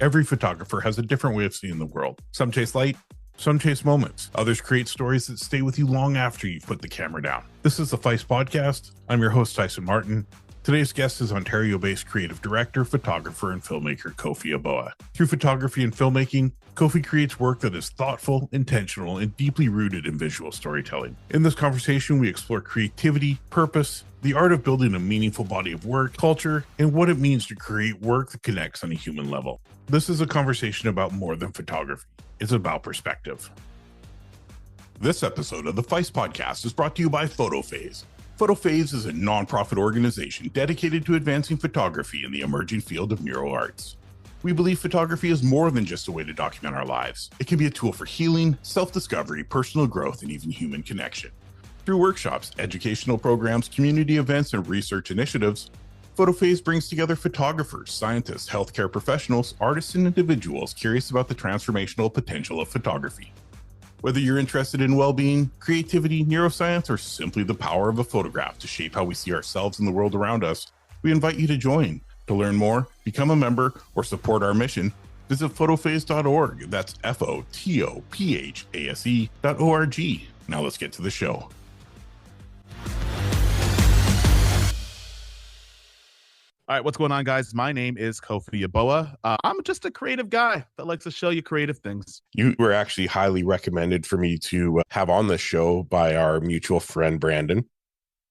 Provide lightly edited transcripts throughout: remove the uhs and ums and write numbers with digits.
Every photographer has a different way of seeing the world. Some chase light, some chase moments. Others create stories that stay with you long after you've put the camera down. This is the Feist Podcast. I'm your host, Tyson Martin. Today's guest is Ontario-based creative director, photographer, and filmmaker Kofi Yeboah. Through photography and filmmaking, Kofi creates work that is thoughtful, intentional, and deeply rooted in visual storytelling. In this conversation, we explore creativity, purpose, the art of building a meaningful body of work, culture, and what it means to create work that connects on a human level. This is a conversation about more than photography. It's about perspective. This episode of the Feist Podcast is brought to you by PhotoPhase. PhotoPhase is a nonprofit organization dedicated to advancing photography in the emerging field of mural arts. We believe photography is more than just a way to document our lives. It can be a tool for healing, self-discovery, personal growth, and even human connection. Through workshops, educational programs, community events, and research initiatives, PhotoPhase brings together photographers, scientists, healthcare professionals, artists, and individuals curious about the transformational potential of photography. Whether you're interested in well-being, creativity, neuroscience, or simply the power of a photograph to shape how we see ourselves and the world around us, we invite you to join. To learn more, become a member, or support our mission, visit photophase.org. That's photophase.org. Now let's get to the show. All right, what's going on, guys? My name is Kofi Yeboah. I'm just a creative guy that likes to show you creative things. You were actually highly recommended for me to have on the show by our mutual friend, Brandon.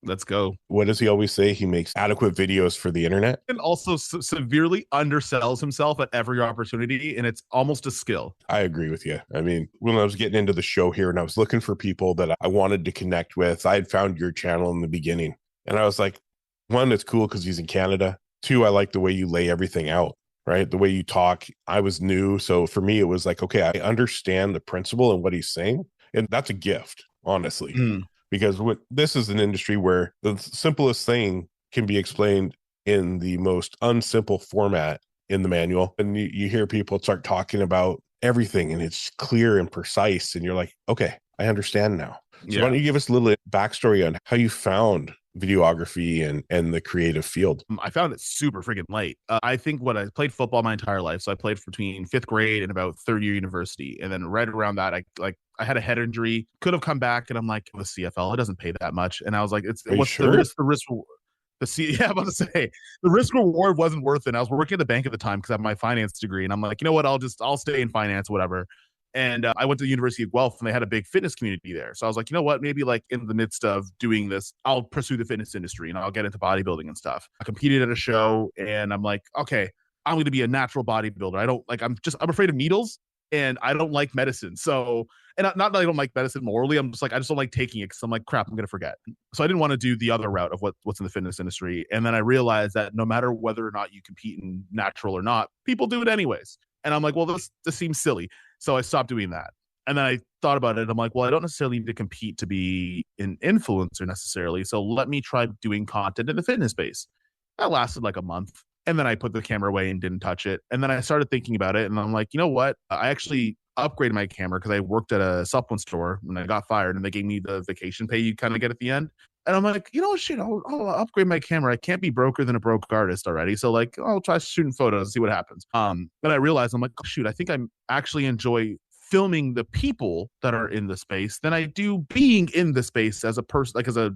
Let's go. What does he always say? He makes adequate videos for the internet. And also severely undersells himself at every opportunity, and it's almost a skill. I agree with you. I mean, when I was getting into the show here and I was looking for people that I wanted to connect with, I had found your channel in the beginning. And I was like, one, it's cool because he's in Canada. Two, I like the way you lay everything out, right? The way you talk. I was new. So for me, it was like, okay, I understand the principle and what he's saying. And that's a gift, honestly, because this is an industry where the simplest thing can be explained in the most unsimple format in the manual. And you hear people start talking about everything and it's clear and precise. And you're like, okay, I understand now. So why don't you give us a little backstory on how you found videography and the creative field? I found it super freaking late. I think I played football my entire life. So I played between fifth grade and about third year university. And then right around that, I had a head injury, could have come back. And I'm like, the CFL, it doesn't pay that much. And I was like, the risk? I'm about to say the risk reward wasn't worth it. And I was working at the bank at the time because I have my finance degree. And I'm like, you know what? I'll stay in finance, whatever. And I went to the University of Guelph and they had a big fitness community there. So I was like, you know what, maybe like in the midst of doing this, I'll pursue the fitness industry and I'll get into bodybuilding and stuff. I competed at a show and I'm like, okay, I'm going to be a natural bodybuilder. I'm afraid of needles and I don't like medicine. So, and not that I don't like medicine morally, I just don't like taking it because I'm like, crap, I'm going to forget. So I didn't want to do the other route of what's in the fitness industry. And then I realized that no matter whether or not you compete in natural or not, people do it anyways. And I'm like, well, this seems silly. So I stopped doing that. And then I thought about it. I'm like, well, I don't necessarily need to compete to be an influencer necessarily. So let me try doing content in the fitness space. That lasted like a month. And then I put the camera away and didn't touch it. And then I started thinking about it. And I'm like, you know what? I actually upgraded my camera because I worked at a supplement store and I got fired and they gave me the vacation pay you kind of get at the end. And I'm like, you know, shit, I'll upgrade my camera. I can't be broker than a broke artist already. So like, I'll try shooting photos and see what happens. And I realized I'm like, oh, shoot, I think I actually enjoy filming the people that are in the space than I do being in the space as a person, like as a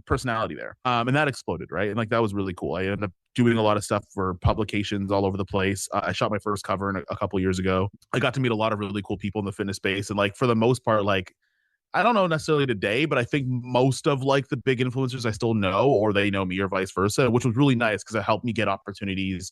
personality there. And that exploded, right? And like, that was really cool. I ended up doing a lot of stuff for publications all over the place. I shot my first cover a couple years ago. I got to meet a lot of really cool people in the fitness space. And like, for the most part, like, I don't know necessarily today, but I think most of like the big influencers I still know, or they know me or vice versa, which was really nice because it helped me get opportunities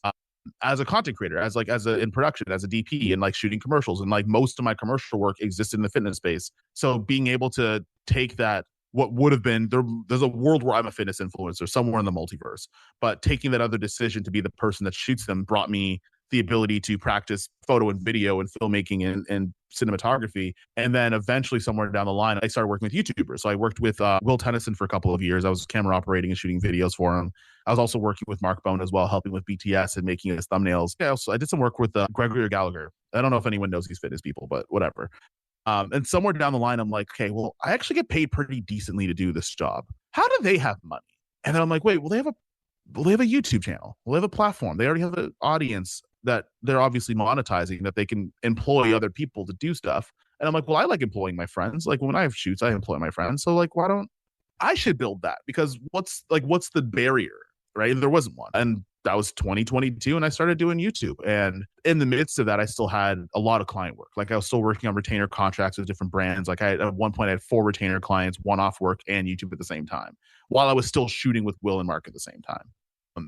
as a content creator, in production, as a DP and like shooting commercials. And like most of my commercial work existed in the fitness space. So being able to take that, what would have been, there's a world where I'm a fitness influencer somewhere in the multiverse, but taking that other decision to be the person that shoots them brought me the ability to practice photo and video and filmmaking and cinematography. And then eventually somewhere down the line, I started working with YouTubers. So I worked with Will Tennyson for a couple of years. I was camera operating and shooting videos for him. I was also working with Mark Bone as well, helping with BTS and making his thumbnails. Yeah, I did some work with Gregory Gallagher. I don't know if anyone knows these fitness people, but whatever. And somewhere down the line, I'm like, okay, well, I actually get paid pretty decently to do this job. How do they have money? And then I'm like, wait, well, they have a YouTube channel. Well, they have a platform. They already have an audience. that they're obviously monetizing, that they can employ other people to do stuff. And I'm like, well, I like employing my friends. Like when I have shoots, I employ my friends. So like, why don't I should build that? Because what's the barrier, right? There wasn't one. And that was 2022, and I started doing YouTube. And in the midst of that, I still had a lot of client work. Like I was still working on retainer contracts with different brands. Like at one point I had 4 retainer clients, one-off work and YouTube at the same time, while I was still shooting with Will and Mark at the same time.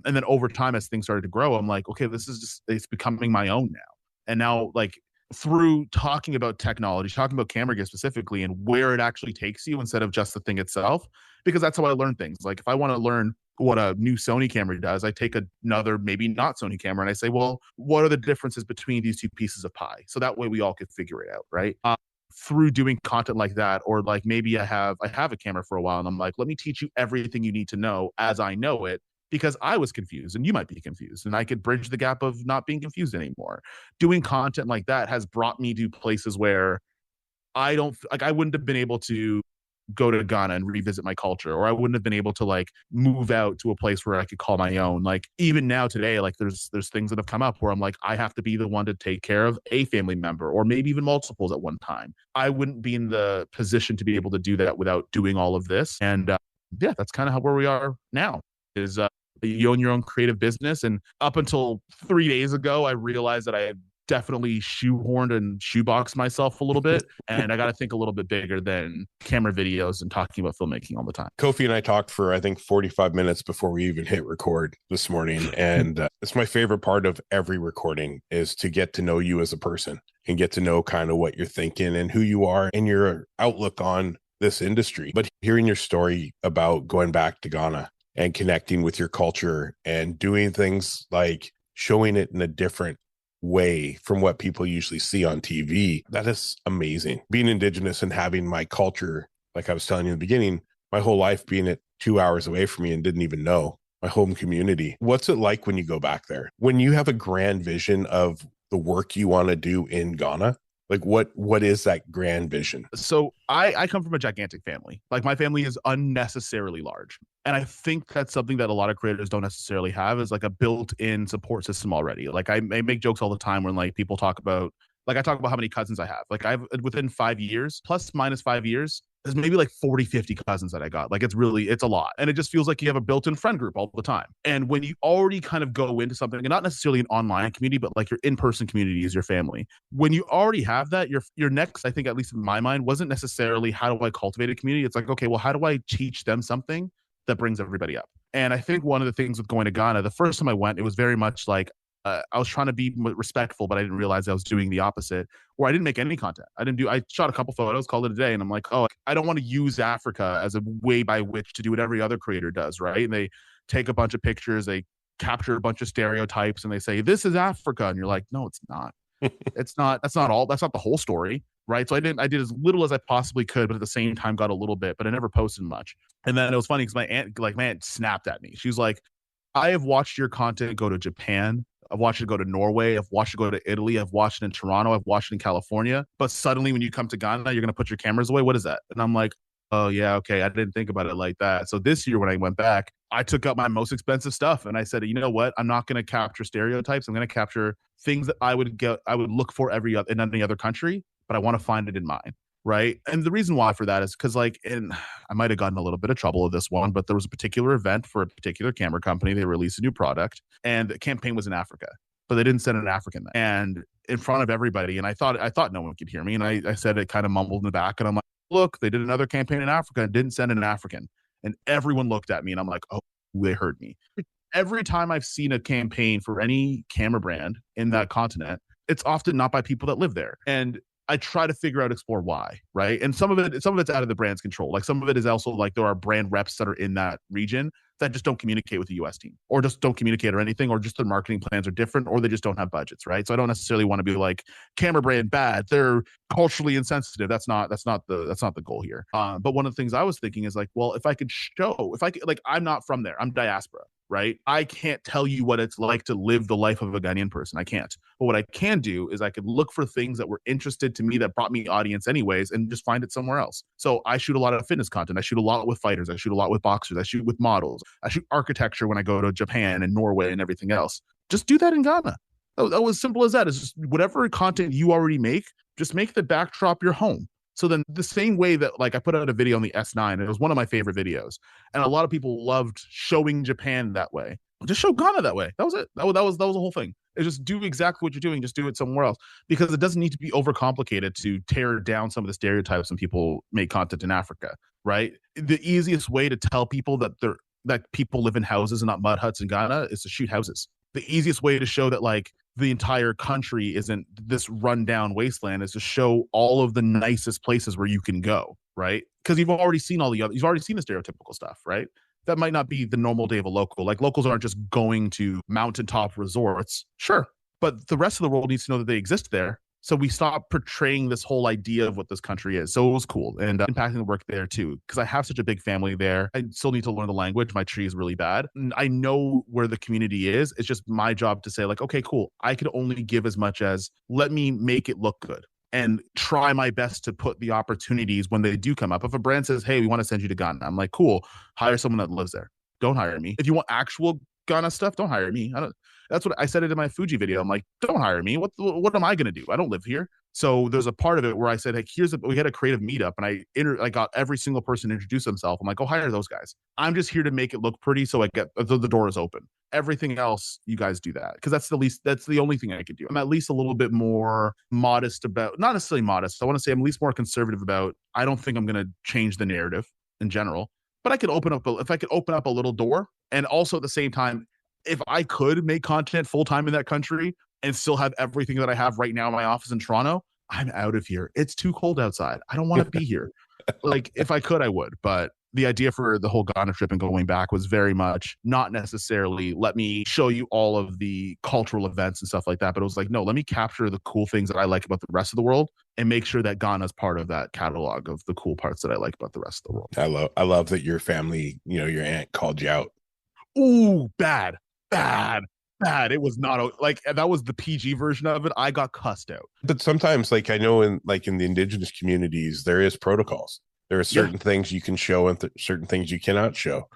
And then over time, as things started to grow, I'm like, okay, this is just, it's becoming my own now. And now, like, through talking about technology, talking about camera gear specifically and where it actually takes you instead of just the thing itself, because that's how I learn things. Like if I want to learn what a new Sony camera does, I take another maybe not Sony camera and I say, well, what are the differences between these two pieces of pie? So that way we all could figure it out, right? Through doing content like that, or like maybe I have a camera for a while and I'm like, let me teach you everything you need to know as I know it, because I was confused and you might be confused, and I could bridge the gap of not being confused anymore. Doing content like that has brought me to places where I wouldn't have been able to go to Ghana and revisit my culture, or I wouldn't have been able to like move out to a place where I could call my own. Like even now today, like there's things that have come up where I'm like, I have to be the one to take care of a family member or maybe even multiples at one time. I wouldn't be in the position to be able to do that without doing all of this. And yeah, that's kind of where we are now is you own your own creative business. And up until 3 days ago, I realized that I had definitely shoehorned and shoeboxed myself a little bit. And I got to think a little bit bigger than camera videos and talking about filmmaking all the time. Kofi and I talked for, I think, 45 minutes before we even hit record this morning. And it's my favorite part of every recording is to get to know you as a person and get to know kind of what you're thinking and who you are and your outlook on this industry. But hearing your story about going back to Ghana and connecting with your culture and doing things like showing it in a different way from what people usually see on TV, that is amazing. Being Indigenous and having my culture, like I was telling you in the beginning, my whole life being at 2 hours away from me and didn't even know my home community. What's it like when you go back there? When you have a grand vision of the work you want to do in Ghana, like what is that grand vision? So I come from a gigantic family. Like my family is unnecessarily large. And I think that's something that a lot of creators don't necessarily have, is like a built-in support system already. Like I make jokes all the time when like people talk about, like I talk about how many cousins I have. Like I've within 5 years, plus minus 5 years, there's maybe like 40, 50 cousins that I got. Like it's a lot. And it just feels like you have a built-in friend group all the time. And when you already kind of go into something, and not necessarily an online community, but like your in-person community is your family. When you already have that, your next, I think, at least in my mind, wasn't necessarily how do I cultivate a community? It's like, okay, well, how do I teach them something that brings everybody up? And I think one of the things with going to Ghana, the first time I went, it was very much like, I was trying to be respectful, but I didn't realize I was doing the opposite, where I didn't make any content. I shot a couple photos, called it a day. And I'm like, oh, I don't want to use Africa as a way by which to do what every other creator does. Right. And they take a bunch of pictures, they capture a bunch of stereotypes and they say, this is Africa. And you're like, no, it's not. That's not the whole story. Right. So I did as little as I possibly could, but at the same time got a little bit, but I never posted much. And then it was funny because my aunt snapped at me. She was like, I have watched your content go to Japan. I've watched it go to Norway. I've watched it go to Italy. I've watched it in Toronto. I've watched it in California. But suddenly when you come to Ghana, you're going to put your cameras away. What is that? And I'm like, oh, yeah, okay. I didn't think about it like that. So this year when I went back, I took out my most expensive stuff. And I said, you know what? I'm not going to capture stereotypes. I'm going to capture things that I would look for in any other country, but I want to find it in mine. Right. And the reason why for that is because I might have gotten a little bit of trouble with this one, but there was a particular event for a particular camera company. They released a new product and the campaign was in Africa, but they didn't send an African there. And in front of everybody. And I thought no one could hear me. And I said it kind of mumbled in the back. And I'm like, look, they did another campaign in Africa and didn't send an African. And everyone looked at me and I'm like, oh, they heard me. Every time I've seen a campaign for any camera brand in that continent, it's often not by people that live there. And I try to explore why, right? And some of it's out of the brand's control. Like some of it is also like there are brand reps that are in that region that just don't communicate with the US team, or just don't communicate or anything, or just their marketing plans are different, or they just don't have budgets, right? So I don't necessarily want to be like camera brand bad. They're culturally insensitive. That's not the goal here. But one of the things I was thinking is like, well, if I could, like, I'm not from there. I'm diaspora. Right? I can't tell you what it's like to live the life of a Ghanaian person. I can't. But what I can do is I could look for things that were interested to me that brought me audience anyways and just find it somewhere else. So I shoot a lot of fitness content. I shoot a lot with fighters. I shoot a lot with boxers. I shoot with models. I shoot architecture when I go to Japan and Norway and everything else. Just do that in Ghana. That was simple as that. It's just whatever content you already make, just make the backdrop your home. So then the same way that like I put out a video on the S9, and it was one of my favorite videos. And a lot of people loved showing Japan that way. Just show Ghana that way. That was it. That was the whole thing. It's just do exactly what you're doing, just do it somewhere else. Because it doesn't need to be overcomplicated to tear down some of the stereotypes when people make content in Africa, right? The easiest way to tell people that people live in houses and not mud huts in Ghana is to shoot houses. The easiest way to show that like the entire country isn't this rundown wasteland is to show all of the nicest places where you can go, right? Because you've already seen the stereotypical stuff, right? That might not be the normal day of a local. Like locals aren't just going to mountaintop resorts, sure, but the rest of the world needs to know that they exist there. So we stopped portraying this whole idea of what this country is. So it was cool and impacting the work there too. Because I have such a big family there. I still need to learn the language. My tree is really bad. And I know where the community is. It's just my job to say like, okay, cool. I could only give as much as let me make it look good and try my best to put the opportunities when they do come up. If a brand says, hey, we want to send you to Ghana, I'm like, cool, hire someone that lives there. Don't hire me. If you want actual Ghana stuff, don't hire me. That's what I said it in my Fuji video. I'm like, don't hire me. What am I going to do? I don't live here. So there's a part of it where I said, hey, we had a creative meetup and I got every single person to introduce themselves. I'm like, go hire those guys. I'm just here to make it look pretty. So the door is open. Everything else, you guys do that. Cause that's the only thing I could do. I'm at least a little bit more modest about, not necessarily modest. I want to say I'm at least more conservative about, I don't think I'm going to change the narrative in general, but I could open up a little door. And also at the same time, if I could make content full time in that country and still have everything that I have right now in my office in Toronto, I'm out of here. It's too cold outside. I don't want to be here. Like if I could, I would. But the idea for the whole Ghana trip and going back was very much not necessarily let me show you all of the cultural events and stuff like that. But it was like, no, let me capture the cool things that I like about the rest of the world and make sure that Ghana is part of that catalog of the cool parts that I like about the rest of the world. I love that your family, your aunt called you out. Ooh, bad. It was not like that was the PG version of it. I got cussed out. But sometimes, like I know in the indigenous communities, there is protocols. There are certain things you can show and certain things you cannot show.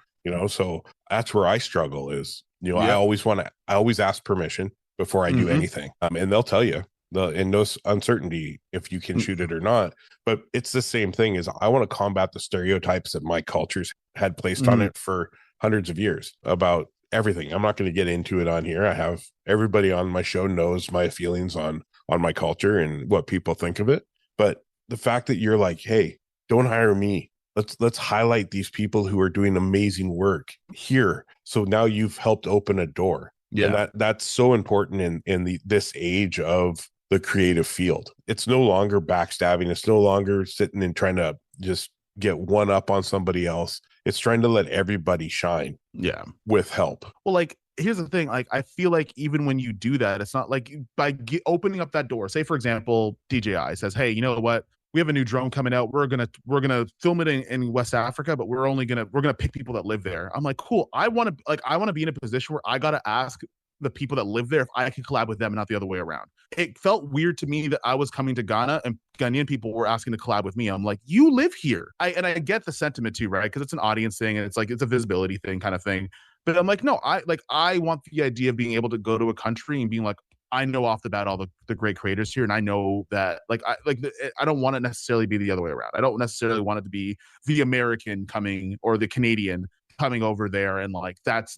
So that's where I struggle is, I always ask permission before I do anything. And they'll tell you in no uncertainty if you can shoot it or not. But it's the same thing is I want to combat the stereotypes that my cultures had placed on it for hundreds of years about everything. I'm not going to get into it on here. I have everybody on my show knows my feelings on my culture and what people think of it. But the fact that you're like, hey, don't hire me. Let's highlight these people who are doing amazing work here. So now you've helped open a door. Yeah. And that's so important in this age of the creative field. It's no longer backstabbing. It's no longer sitting and trying to just get one up on somebody else. It's trying to let everybody shine. Yeah. With help. Well, like, here's the thing. Like, I feel like even when you do that, it's not like by opening up that door. Say, for example, DJI says, hey, you know what? We have a new drone coming out. We're gonna film it in West Africa, but we're gonna pick people that live there. I'm like, cool. I want to be in a position where I gotta ask the people that live there if I can collab with them and not the other way around. It felt weird to me that I was coming to Ghana and Ghanaian people were asking to collab with me. I'm like, you live here. I get the sentiment too, right? Because it's an audience thing and it's a visibility thing kind of thing. But I'm like, no, I want the idea of being able to go to a country and being like, I know off the bat all the great creators here, and I know that I don't want it necessarily be the other way around. I don't necessarily want it to be the American coming or the Canadian coming over there and like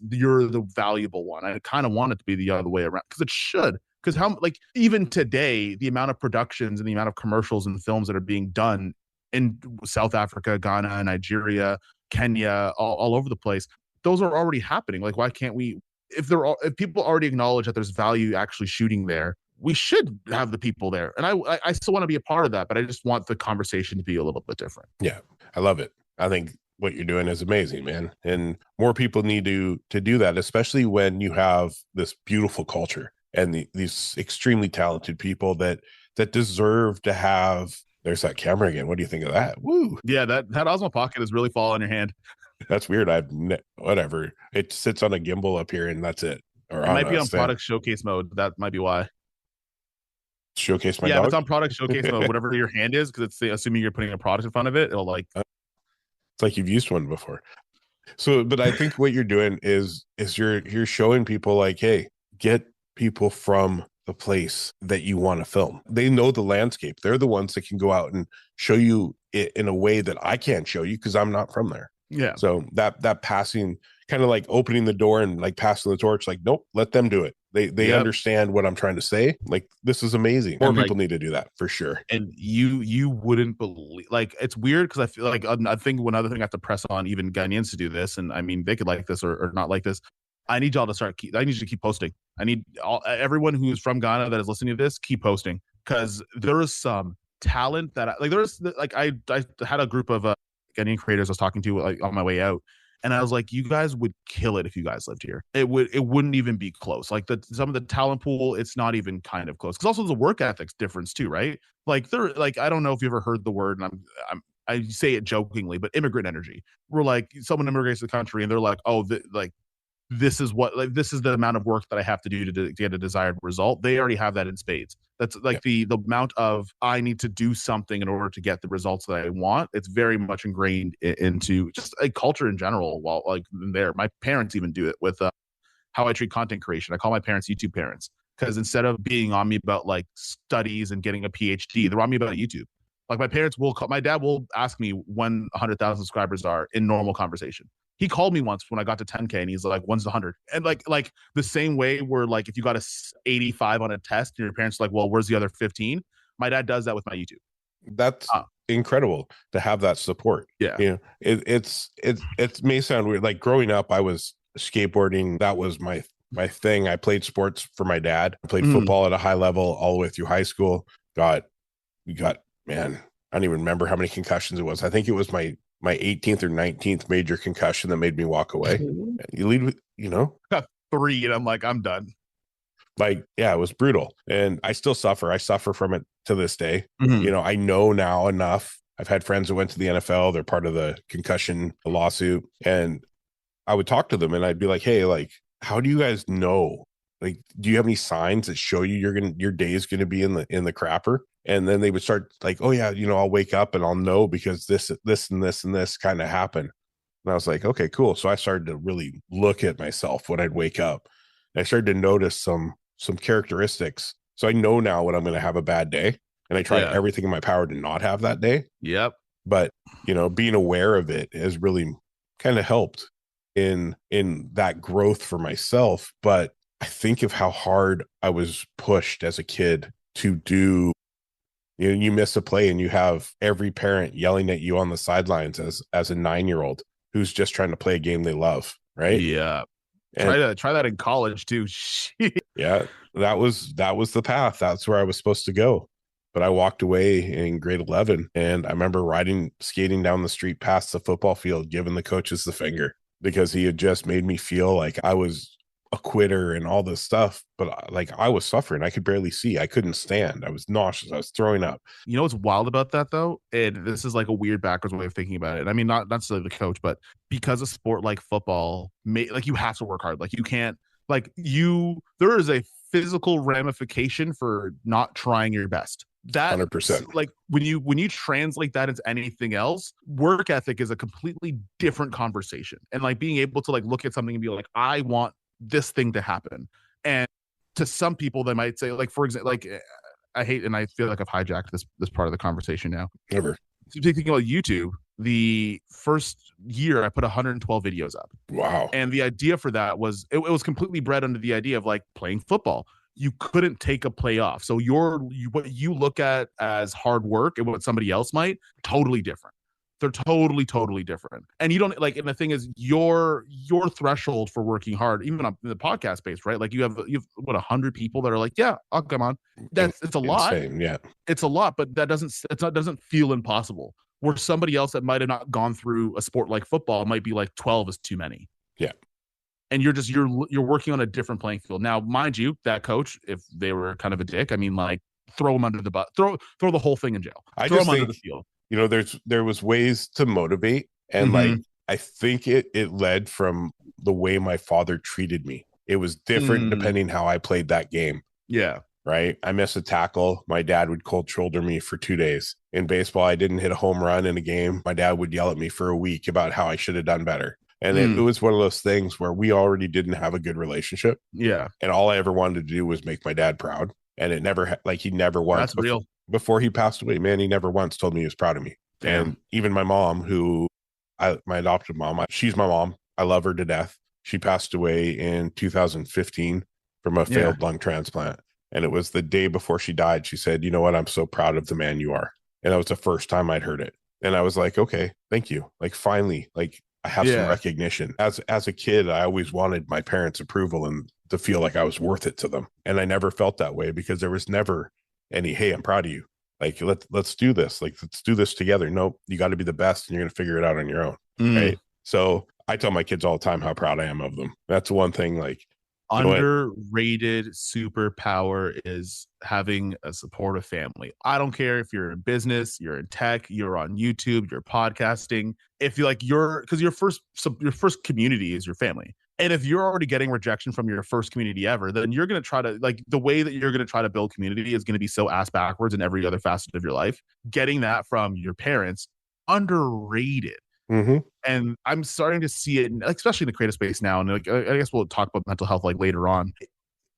you're the valuable one. I kind of want it to be the other way around because it should. Because even today, the amount of productions and the amount of commercials and films that are being done in South Africa, Ghana, Nigeria, Kenya, all over the place, those are already happening. Like, why can't we? If people already acknowledge that there's value actually shooting there, we should have the people there. And I still want to be a part of that, but I just want the conversation to be a little bit different. Yeah, I love it. I think what you're doing is amazing, man. And more people need to do that, especially when you have this beautiful culture and these extremely talented people that deserve to have. There's that camera again. What do you think of that? Woo. Yeah, that Osmo Pocket has really fallen in your hand. That's weird. Whatever. It sits on a gimbal up here and that's it. Or it might be on product showcase mode. That might be why. Showcase my dog? Yeah, if it's on product showcase mode, whatever your hand is, because it's assuming you're putting a product in front of it, it'll it's like you've used one before. So, but I think what you're doing is you're showing people like, hey, get people from the place that you want to film. They know the landscape. They're the ones that can go out and show you it in a way that I can't show you because I'm not from there. Yeah. So that passing, kind of like opening the door and like passing the torch, like, nope, let them do it. They understand what I'm trying to say. Like, this is amazing. More people need to do that for sure. And you wouldn't believe, like, it's weird because I feel like I think one other thing I have to press on even Ghanaians to do this, and I mean they could like this or not like this. I need y'all to I need you to keep posting. I need everyone who's from Ghana that is listening to this, keep posting, because there is some talent that I had a group of Ghanaian creators I was talking to like on my way out. And I was like, you guys would kill it if you guys lived here. It wouldn't even be close. Like some of the talent pool, it's not even kind of close. Because also the work ethics difference too, right? Like I don't know if you ever heard the word, and I say it jokingly, but immigrant energy. We're like, someone immigrates to the country and they're like, oh, this is the amount of work that I have to do to get a desired result. They already have that in spades. That's like the amount of I need to do something in order to get the results that I want. It's very much ingrained into just a culture in general. While like there, my parents even do it with how I treat content creation. I call my parents YouTube parents because instead of being on me about like studies and getting a PhD, they're on me about YouTube. Like my dad will ask me when 100,000 subscribers are in normal conversation. He called me once when I got to 10K and he's like, when's the 100? And like the same way where like, if you got a 85 on a test and your parents are like, well, where's the other 15? My dad does that with my YouTube. That's incredible to have that support. Yeah. You know, it may sound weird. Like growing up, I was skateboarding. That was my thing. I played sports for my dad. I played football at a high level all the way through high school. Man, I don't even remember how many concussions it was. I think it was my 18th or 19th major concussion that made me walk away. You lead with, got 3 and I'm like, I'm done. Like, yeah, it was brutal. And I still suffer. I suffer from it to this day. Mm-hmm. I know now enough. I've had friends that went to the NFL. They're part of the concussion lawsuit. And I would talk to them and I'd be like, hey, like, how do you guys know? Like, do you have any signs that show you your day is going to be in the crapper? And then they would start like, oh yeah, I'll wake up and I'll know because this and this and this kind of happened. And I was like, okay, cool. So I started to really look at myself when I'd wake up. And I started to notice some characteristics. So I know now when I'm going to have a bad day, and I try everything in my power to not have that day. Yep. But being aware of it has really kind of helped in that growth for myself. But I think of how hard I was pushed as a kid to do. You miss a play and you have every parent yelling at you on the sidelines as a 9-year-old who's just trying to play a game they love, right? Yeah. And try that in college too. Yeah, that was the path. That's where I was supposed to go. But I walked away in grade 11 and I remember skating down the street past the football field, giving the coaches the finger because he had just made me feel like I was a quitter and all this stuff, but like I was suffering. I could barely see. I couldn't stand. I was nauseous. I was throwing up. You know what's wild about that though? And this is like a weird backwards way of thinking about it. I mean, not necessarily the coach, but because a sport like football, like you have to work hard. Like you can't, there is a physical ramification for not trying your best. That 100%. Like when you translate that into anything else, work ethic is a completely different conversation. And like being able to like look at something and be like, I want this thing to happen. And to some people they might say, like, for example, like I hate, and I feel like I've hijacked this part of the conversation now. Never. Thinking about YouTube, the first year I put 112 videos up. Wow. And the idea for that was it was completely bred under the idea of like playing football. You couldn't take a play off. So what you look at as hard work and what somebody else might, totally different. They're totally different. And you don't like, and the thing is your threshold for working hard, even on the podcast space, right? Like you have what 100 people that are like, yeah, I'll come on. It's a lot. Insane, yeah. It's a lot, but that doesn't feel impossible. Where somebody else that might have not gone through a sport like football might be like 12 is too many. Yeah. And you're working on a different playing field. Now, mind you, that coach, if they were kind of a dick, I mean, like throw him under the bus, throw the whole thing in jail. Throw him under the field. There was ways to motivate, and like I think it led from the way my father treated me. It was different depending how I played that game. Yeah. Right. I missed a tackle. My dad would cold shoulder me for 2 days. In baseball, I didn't hit a home run in a game. My dad would yell at me for a week about how I should have done better. And it was one of those things where we already didn't have a good relationship. Yeah. And all I ever wanted to do was make my dad proud. And it never, like, he never once, That's real. before he passed away, man, he never once told me he was proud of me. Damn. And even my mom, my adopted mom, she's my mom. I love her to death. She passed away in 2015 from a failed lung transplant. And it was the day before she died. She said, you know what? I'm so proud of the man you are. And that was the first time I'd heard it. And I was like, okay, thank you. Like, finally, like, I have some recognition. As a kid, I always wanted my parents' approval and to feel like I was worth it to them. And I never felt that way because there was never any, hey, I'm proud of you. Like, let's do this. Like, let's do this together. Nope, you got to be the best and you're going to figure it out on your own. Right. So I tell my kids all the time how proud I am of them. That's one thing, like, underrated superpower is having a supportive family. I don't care if you're in business, you're in tech, you're on YouTube, you're podcasting. If you like because your first community is your family. And if you're already getting rejection from your first community ever, then you're going to try to, like, the way that you're going to try to build community is going to be so ass backwards in every other facet of your life. Getting that from your parents, underrated. And I'm starting to see it, especially in the creative space now. And like, I guess we'll talk about mental health like later on.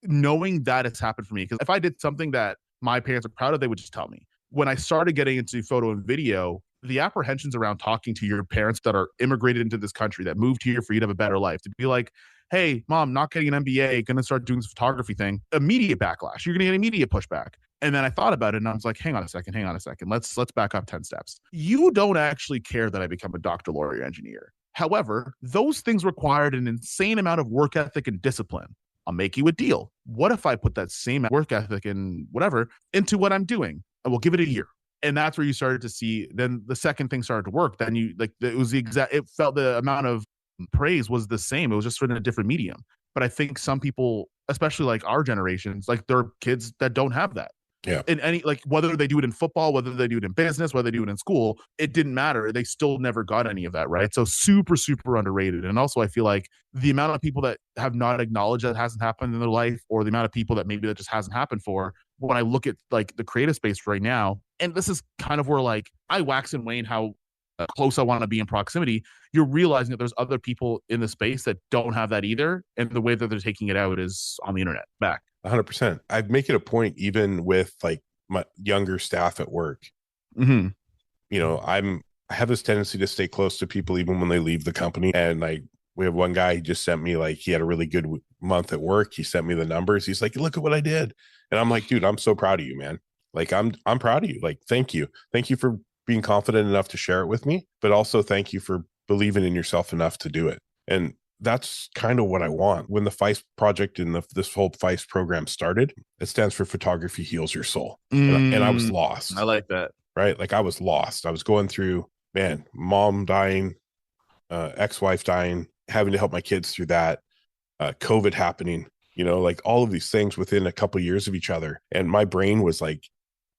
Knowing that it's happened for me, because if I did something that my parents are proud of, they would just tell me. When I started getting into photo and video, the apprehensions around talking to your parents that are immigrated into this country, that moved here for you to have a better life, to be like, hey, mom, not getting an MBA, going to start doing this photography thing, immediate backlash. You're going to get immediate pushback. And then I thought about it and I was like, hang on a second. Let's back up 10 steps. You don't actually care that I become a doctor, lawyer, engineer. However, those things required an insane amount of work ethic and discipline. I'll make you a deal. What if I put that same work ethic and whatever into what I'm doing? I will give it a year. And that's where you started to see, then the second thing started to work. Then it felt the amount of praise was the same. It was just in a different medium. But I think some people, especially like our generations, like, there are kids that don't have that. Yeah. In any, like, whether they do it in football, whether they do it in business, whether they do it in school, it didn't matter. They still never got any of that, right? So super, super underrated. And also I feel like the amount of people that have not acknowledged that hasn't happened in their life, or the amount of people that maybe that just hasn't happened for, when I look at like the creative space right now, and this is kind of where like I wax and wane how close I want to be in proximity, you're realizing that there's other people in the space that don't have that either. And the way that they're taking it out is on the internet back. 100%. I make it a point, even with like my younger staff at work. You know, I have this tendency to stay close to people even when they leave the company. And like, we have one guy, he just sent me, like, he had a really good month at work. He sent me the numbers. He's like, look at what I did. And I'm like, dude, I'm so proud of you, man. Like, I'm proud of you. Like, thank you for being confident enough to share it with me, but also thank you for believing in yourself enough to do it. And that's kind of what I want. When the FICE project and this whole FICE program started, it stands for Photography Heals Your Soul. And I was lost. I like that. Right? Like, I was lost. I was going through, man, mom dying, ex-wife dying, having to help my kids through that, COVID happening, you know, like all of these things within a couple of years of each other. And my brain was like,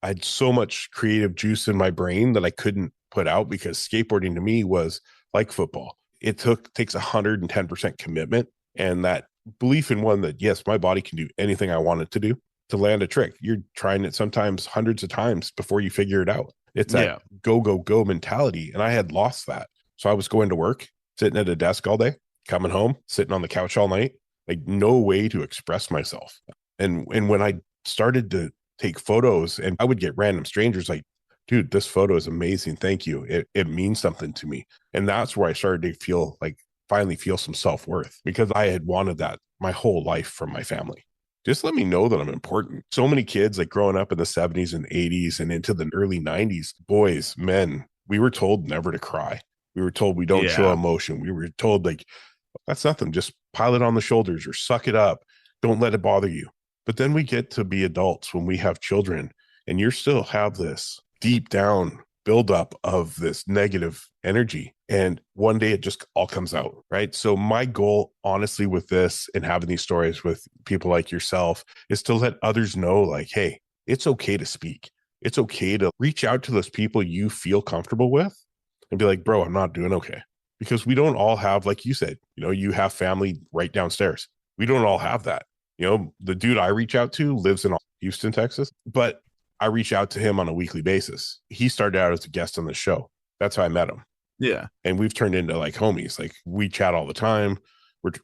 I had so much creative juice in my brain that I couldn't put out, because skateboarding to me was like football. It takes 110% commitment, and that belief in one that, yes, my body can do anything I want it to do to land a trick. You're trying it sometimes hundreds of times before you figure it out. It's that go, go, go mentality. And I had lost that. So I was going to work, sitting at a desk all day, coming home, sitting on the couch all night, like no way to express myself. And when I started to take photos, and I would get random strangers like, dude, this photo is amazing. Thank you. It means something to me. And that's where I started to finally feel some self-worth, because I had wanted that my whole life from my family. Just let me know that I'm important. So many kids, like, growing up in the 70s and 80s and into the early 90s, boys, men, we were told never to cry. We were told we don't show emotion. We were told, like, that's nothing. Just pile it on the shoulders or suck it up. Don't let it bother you. But then we get to be adults when we have children, and you still have this deep down buildup of this negative energy. And one day it just all comes out, right? So my goal, honestly, with this and having these stories with people like yourself, is to let others know, like, hey, it's okay to speak. It's okay to reach out to those people you feel comfortable with and be like, bro, I'm not doing okay. Because we don't all have, like you said, you know, you have family right downstairs. We don't all have that. You know, the dude I reach out to lives in Houston, Texas, but I reach out to him on a weekly basis. He started out as a guest on the show. That's how I met him. Yeah. And we've turned into like homies. Like we chat all the time.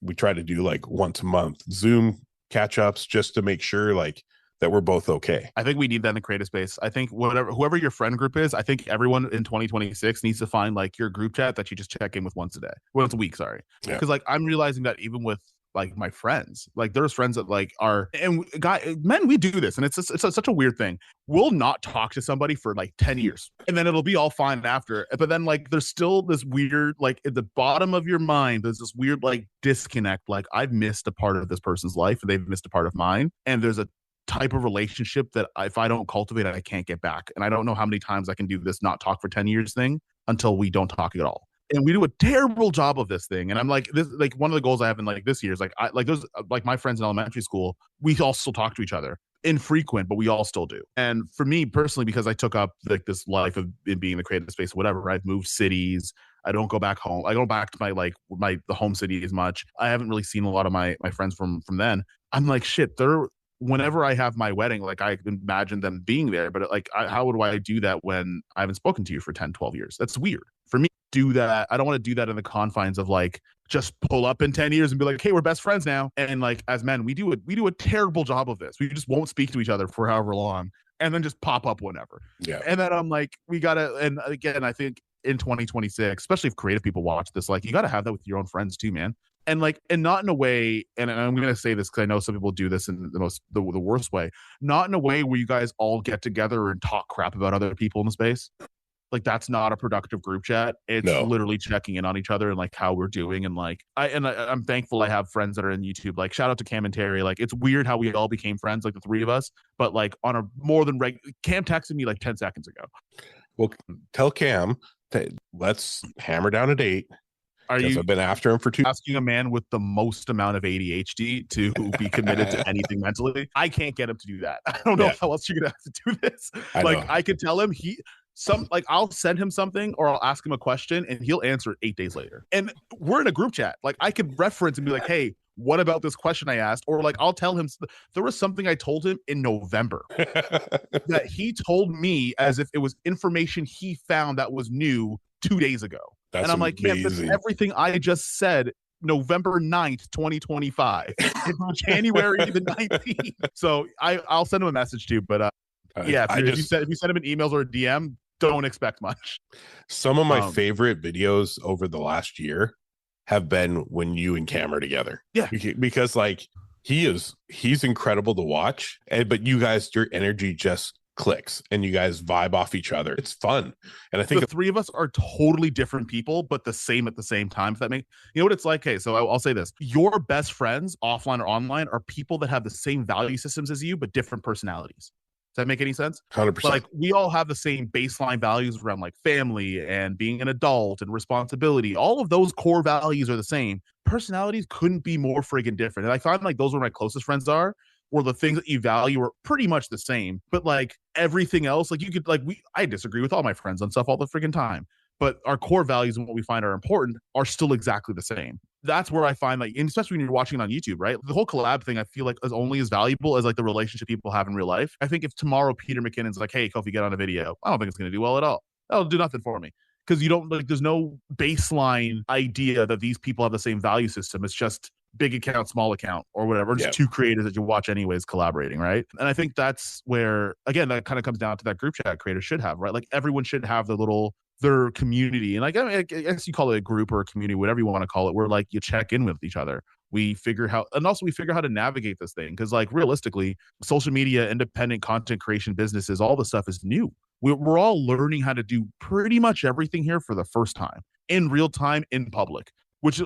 We try to do like once a month Zoom catch ups just to make sure like that we're both okay. I think we need that in the creative space. I think whoever your friend group is, I think everyone in 2026 needs to find like your group chat that you just check in with once a week, sorry. Yeah. Because like I'm realizing that even with like my friends, like there's friends that like are, and men, we do this, and it's such a weird thing. We'll not talk to somebody for like 10 years and then it'll be all fine after, but then like there's still this weird, like at the bottom of your mind there's this weird like disconnect, like I've missed a part of this person's life and they've missed a part of mine, and there's a type of relationship that if I don't cultivate it, I can't get back. And I don't know how many times I can do this not talk for 10 years thing until we don't talk at all. And we do a terrible job of this thing. And I'm like, this, like one of the goals I have in like this year is like, I like those, like my friends in elementary school, we all still talk to each other, infrequent, but we all still do. And for me personally, because I took up like this life of it being in the creative space, whatever, I've moved cities. I don't go back home. I go back to the home city as much. I haven't really seen a lot of my friends from then. I'm like, shit, whenever I have my wedding, like I imagine them being there, but like, how would I do that when I haven't spoken to you for 10, 12 years? That's weird for me. Do that. I don't want to do that in the confines of like, just pull up in 10 years and be like, hey, we're best friends now. And like, as men, we do a terrible job of this. We just won't speak to each other for however long and then just pop up whenever. Yeah. And then I'm like, we gotta, and again, I think in 2026, especially if creative people watch this, like you got to have that with your own friends too, man. And like, and not in a way, and I'm going to say this because I know some people do this in the worst way, not in a way where you guys all get together and talk crap about other people in the space. Like that's not a productive group chat. It's literally checking in on each other and like how we're doing. And like, I'm thankful I have friends that are in YouTube, like shout out to Cam and Terry. Like it's weird how we all became friends, like the three of us, but like on a more than Cam texted me like 10 seconds ago. Well, tell Cam, let's hammer down a date. Are you I've been after him for asking a man with the most amount of ADHD to be committed to anything mentally? I can't get him to do that. I don't know how else you're gonna have to do this. I could tell him I'll send him something or I'll ask him a question and he'll answer it 8 days later. And we're in a group chat. Like I could reference and be like, hey, what about this question I asked? Or like I'll tell him there was something I told him in November that he told me as if it was information he found that was new 2 days ago. And I'm like, yeah, that's everything I just said November 9th, 2025, January the 19th. So I'll send him a message too. But if you send him an emails or a DM, don't expect much. Some of my favorite videos over the last year have been when you and Cam are together. Yeah. Because like he's incredible to watch. But you guys, your energy just clicks and you guys vibe off each other. It's fun. And I think the three of us are totally different people, but the same at the same time. If that makes, you know what it's like? Okay, so I'll say this. Your best friends, offline or online, are people that have the same value systems as you, but different personalities. Does that make any sense? 100%. Like we all have the same baseline values around like family and being an adult and responsibility. All of those core values are the same. Personalities couldn't be more friggin' different. And I find like those where my closest friends are, or the things that you value are pretty much the same, but like everything else, like you could like I disagree with all my friends on stuff all the freaking time, but our core values and what we find are important are still exactly the same. That's where I find like, and especially when you're watching it on YouTube, right? The whole collab thing, I feel like is only as valuable as like the relationship people have in real life. I think if tomorrow Peter McKinnon's like, hey, Kofi, get on a video, I don't think it's going to do well at all. That'll do nothing for me. Because you don't like, there's no baseline idea that these people have the same value system. It's just big account, small account, or whatever. Just two creators that you watch anyways collaborating, right? And I think that's where, again, that kind of comes down to that group chat creators should have, right? Like everyone should have their community. And like, I mean, I guess you call it a group or a community, whatever you want to call it, where like you check in with each other. We figure how to navigate this thing. Because like realistically, social media, independent content creation businesses, all this stuff is new. We're all learning how to do pretty much everything here for the first time in real time in public. Which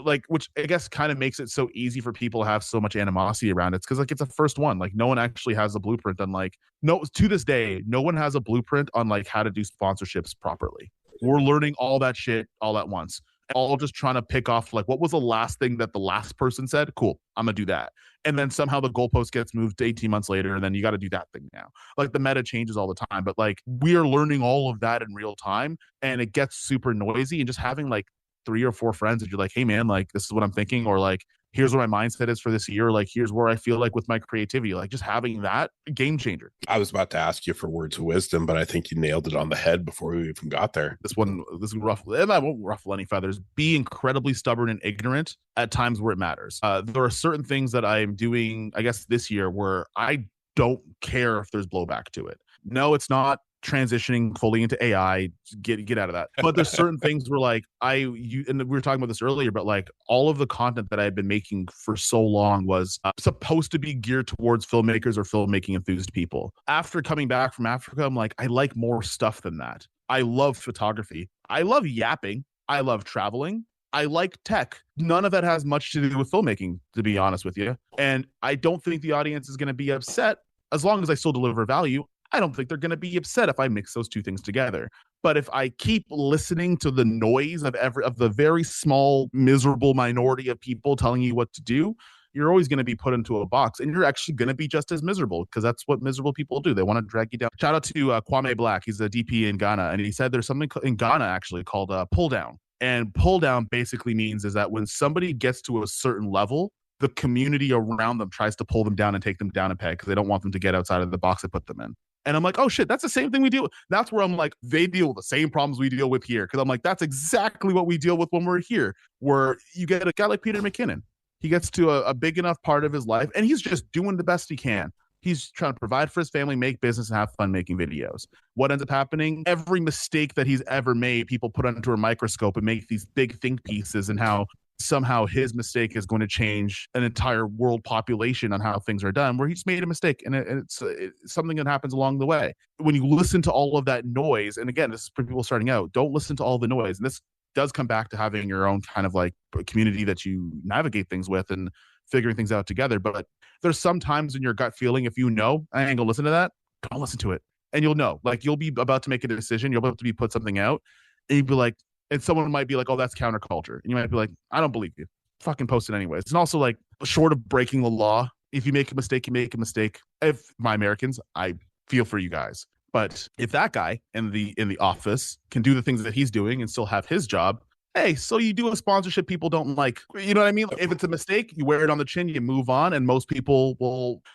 I guess kind of makes it so easy for people to have so much animosity around it. Because like it's a first one. Like no one actually has a blueprint on to this day, no one has a blueprint on like how to do sponsorships properly. We're learning all that shit all at once. All just trying to pick off like what was the last thing that the last person said? Cool, I'm gonna do that. And then somehow the goalpost gets moved to 18 months later, and then you got to do that thing now. Like the meta changes all the time, but like we are learning all of that in real time, and it gets super noisy. And just having like 3 or 4 friends that you're like, hey man, like this is what I'm thinking, or like here's where my mindset is for this year. Like, here's where I feel like with my creativity, like just having that game changer. I was about to ask you for words of wisdom, but I think you nailed it on the head before we even got there. This is ruffle, and I won't ruffle any feathers. Be incredibly stubborn and ignorant at times where it matters. There are certain things that I'm doing, I guess, this year where I don't care if there's blowback to it. No, it's not transitioning fully into AI. Get out of that. But there's certain things where like and we were talking about this earlier, but like all of the content that I've been making for so long was supposed to be geared towards filmmakers or filmmaking enthused people. After coming back from Africa, I'm like, I like more stuff than that. I love photography. I love yapping. I love traveling. I like tech. None of that has much to do with filmmaking, to be honest with you. And I don't think the audience is going to be upset as long as I still deliver value. I don't think they're going to be upset if I mix those two things together. But if I keep listening to the noise of the very small, miserable minority of people telling you what to do, you're always going to be put into a box, and you're actually going to be just as miserable, because that's what miserable people do. They want to drag you down. Shout out to Kwame Black. He's a DP in Ghana, and he said there's something in Ghana actually called pull down. And pull down basically means is that when somebody gets to a certain level, the community around them tries to pull them down and take them down a peg because they don't want them to get outside of the box they put them in. And I'm like, oh shit, that's the same thing we deal with. That's where I'm like, they deal with the same problems we deal with here. Because I'm like, that's exactly what we deal with when we're here. Where you get a guy like Peter McKinnon. He gets to a big enough part of his life, and he's just doing the best he can. He's trying to provide for his family, make business, and have fun making videos. What ends up happening? Every mistake that he's ever made, people put under a microscope and make these big think pieces, and how somehow his mistake is going to change an entire world population on how things are done, where he just made a mistake, and it's something that happens along the way. When you listen to all of that noise, and again, this is for people starting out, don't listen to all the noise. And this does come back to having your own kind of like community that you navigate things with and figuring things out together. But there's some times in your gut feeling, if you know, I ain't gonna listen to that, don't listen to it. And you'll know, like you'll be about to make a decision, you'll be about to put something out, and you'd be like, and someone might be like, oh, that's counterculture. And you might be like, I don't believe you. Fucking post it anyways. It's also like, short of breaking the law, if you make a mistake, you make a mistake. If my Americans, I feel for you guys. But if that guy in the office can do the things that he's doing and still have his job, hey, so you do a sponsorship people don't like. You know what I mean? If it's a mistake, you wear it on the chin, you move on, and most people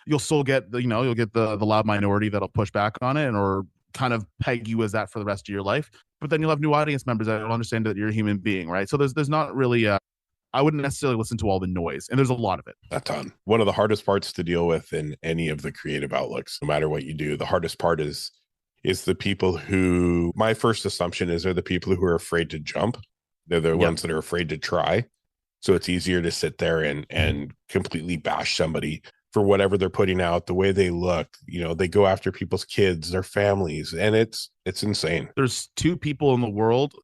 you'll still get you'll get the loud minority that'll push back on it or kind of peg you as that for the rest of your life. But then you'll have new audience members that don't understand that you're a human being, right? So there's not really I wouldn't necessarily listen to all the noise, and there's a lot of it. A ton. One of the hardest parts to deal with in any of the creative outlooks, no matter what you do, the hardest part is the people who, my first assumption is, are the people who are afraid to jump. They're the ones that are afraid to try. So it's easier to sit there and completely bash somebody for whatever they're putting out, the way they look. They go after people's kids, their families, and it's insane. There's two people in the world.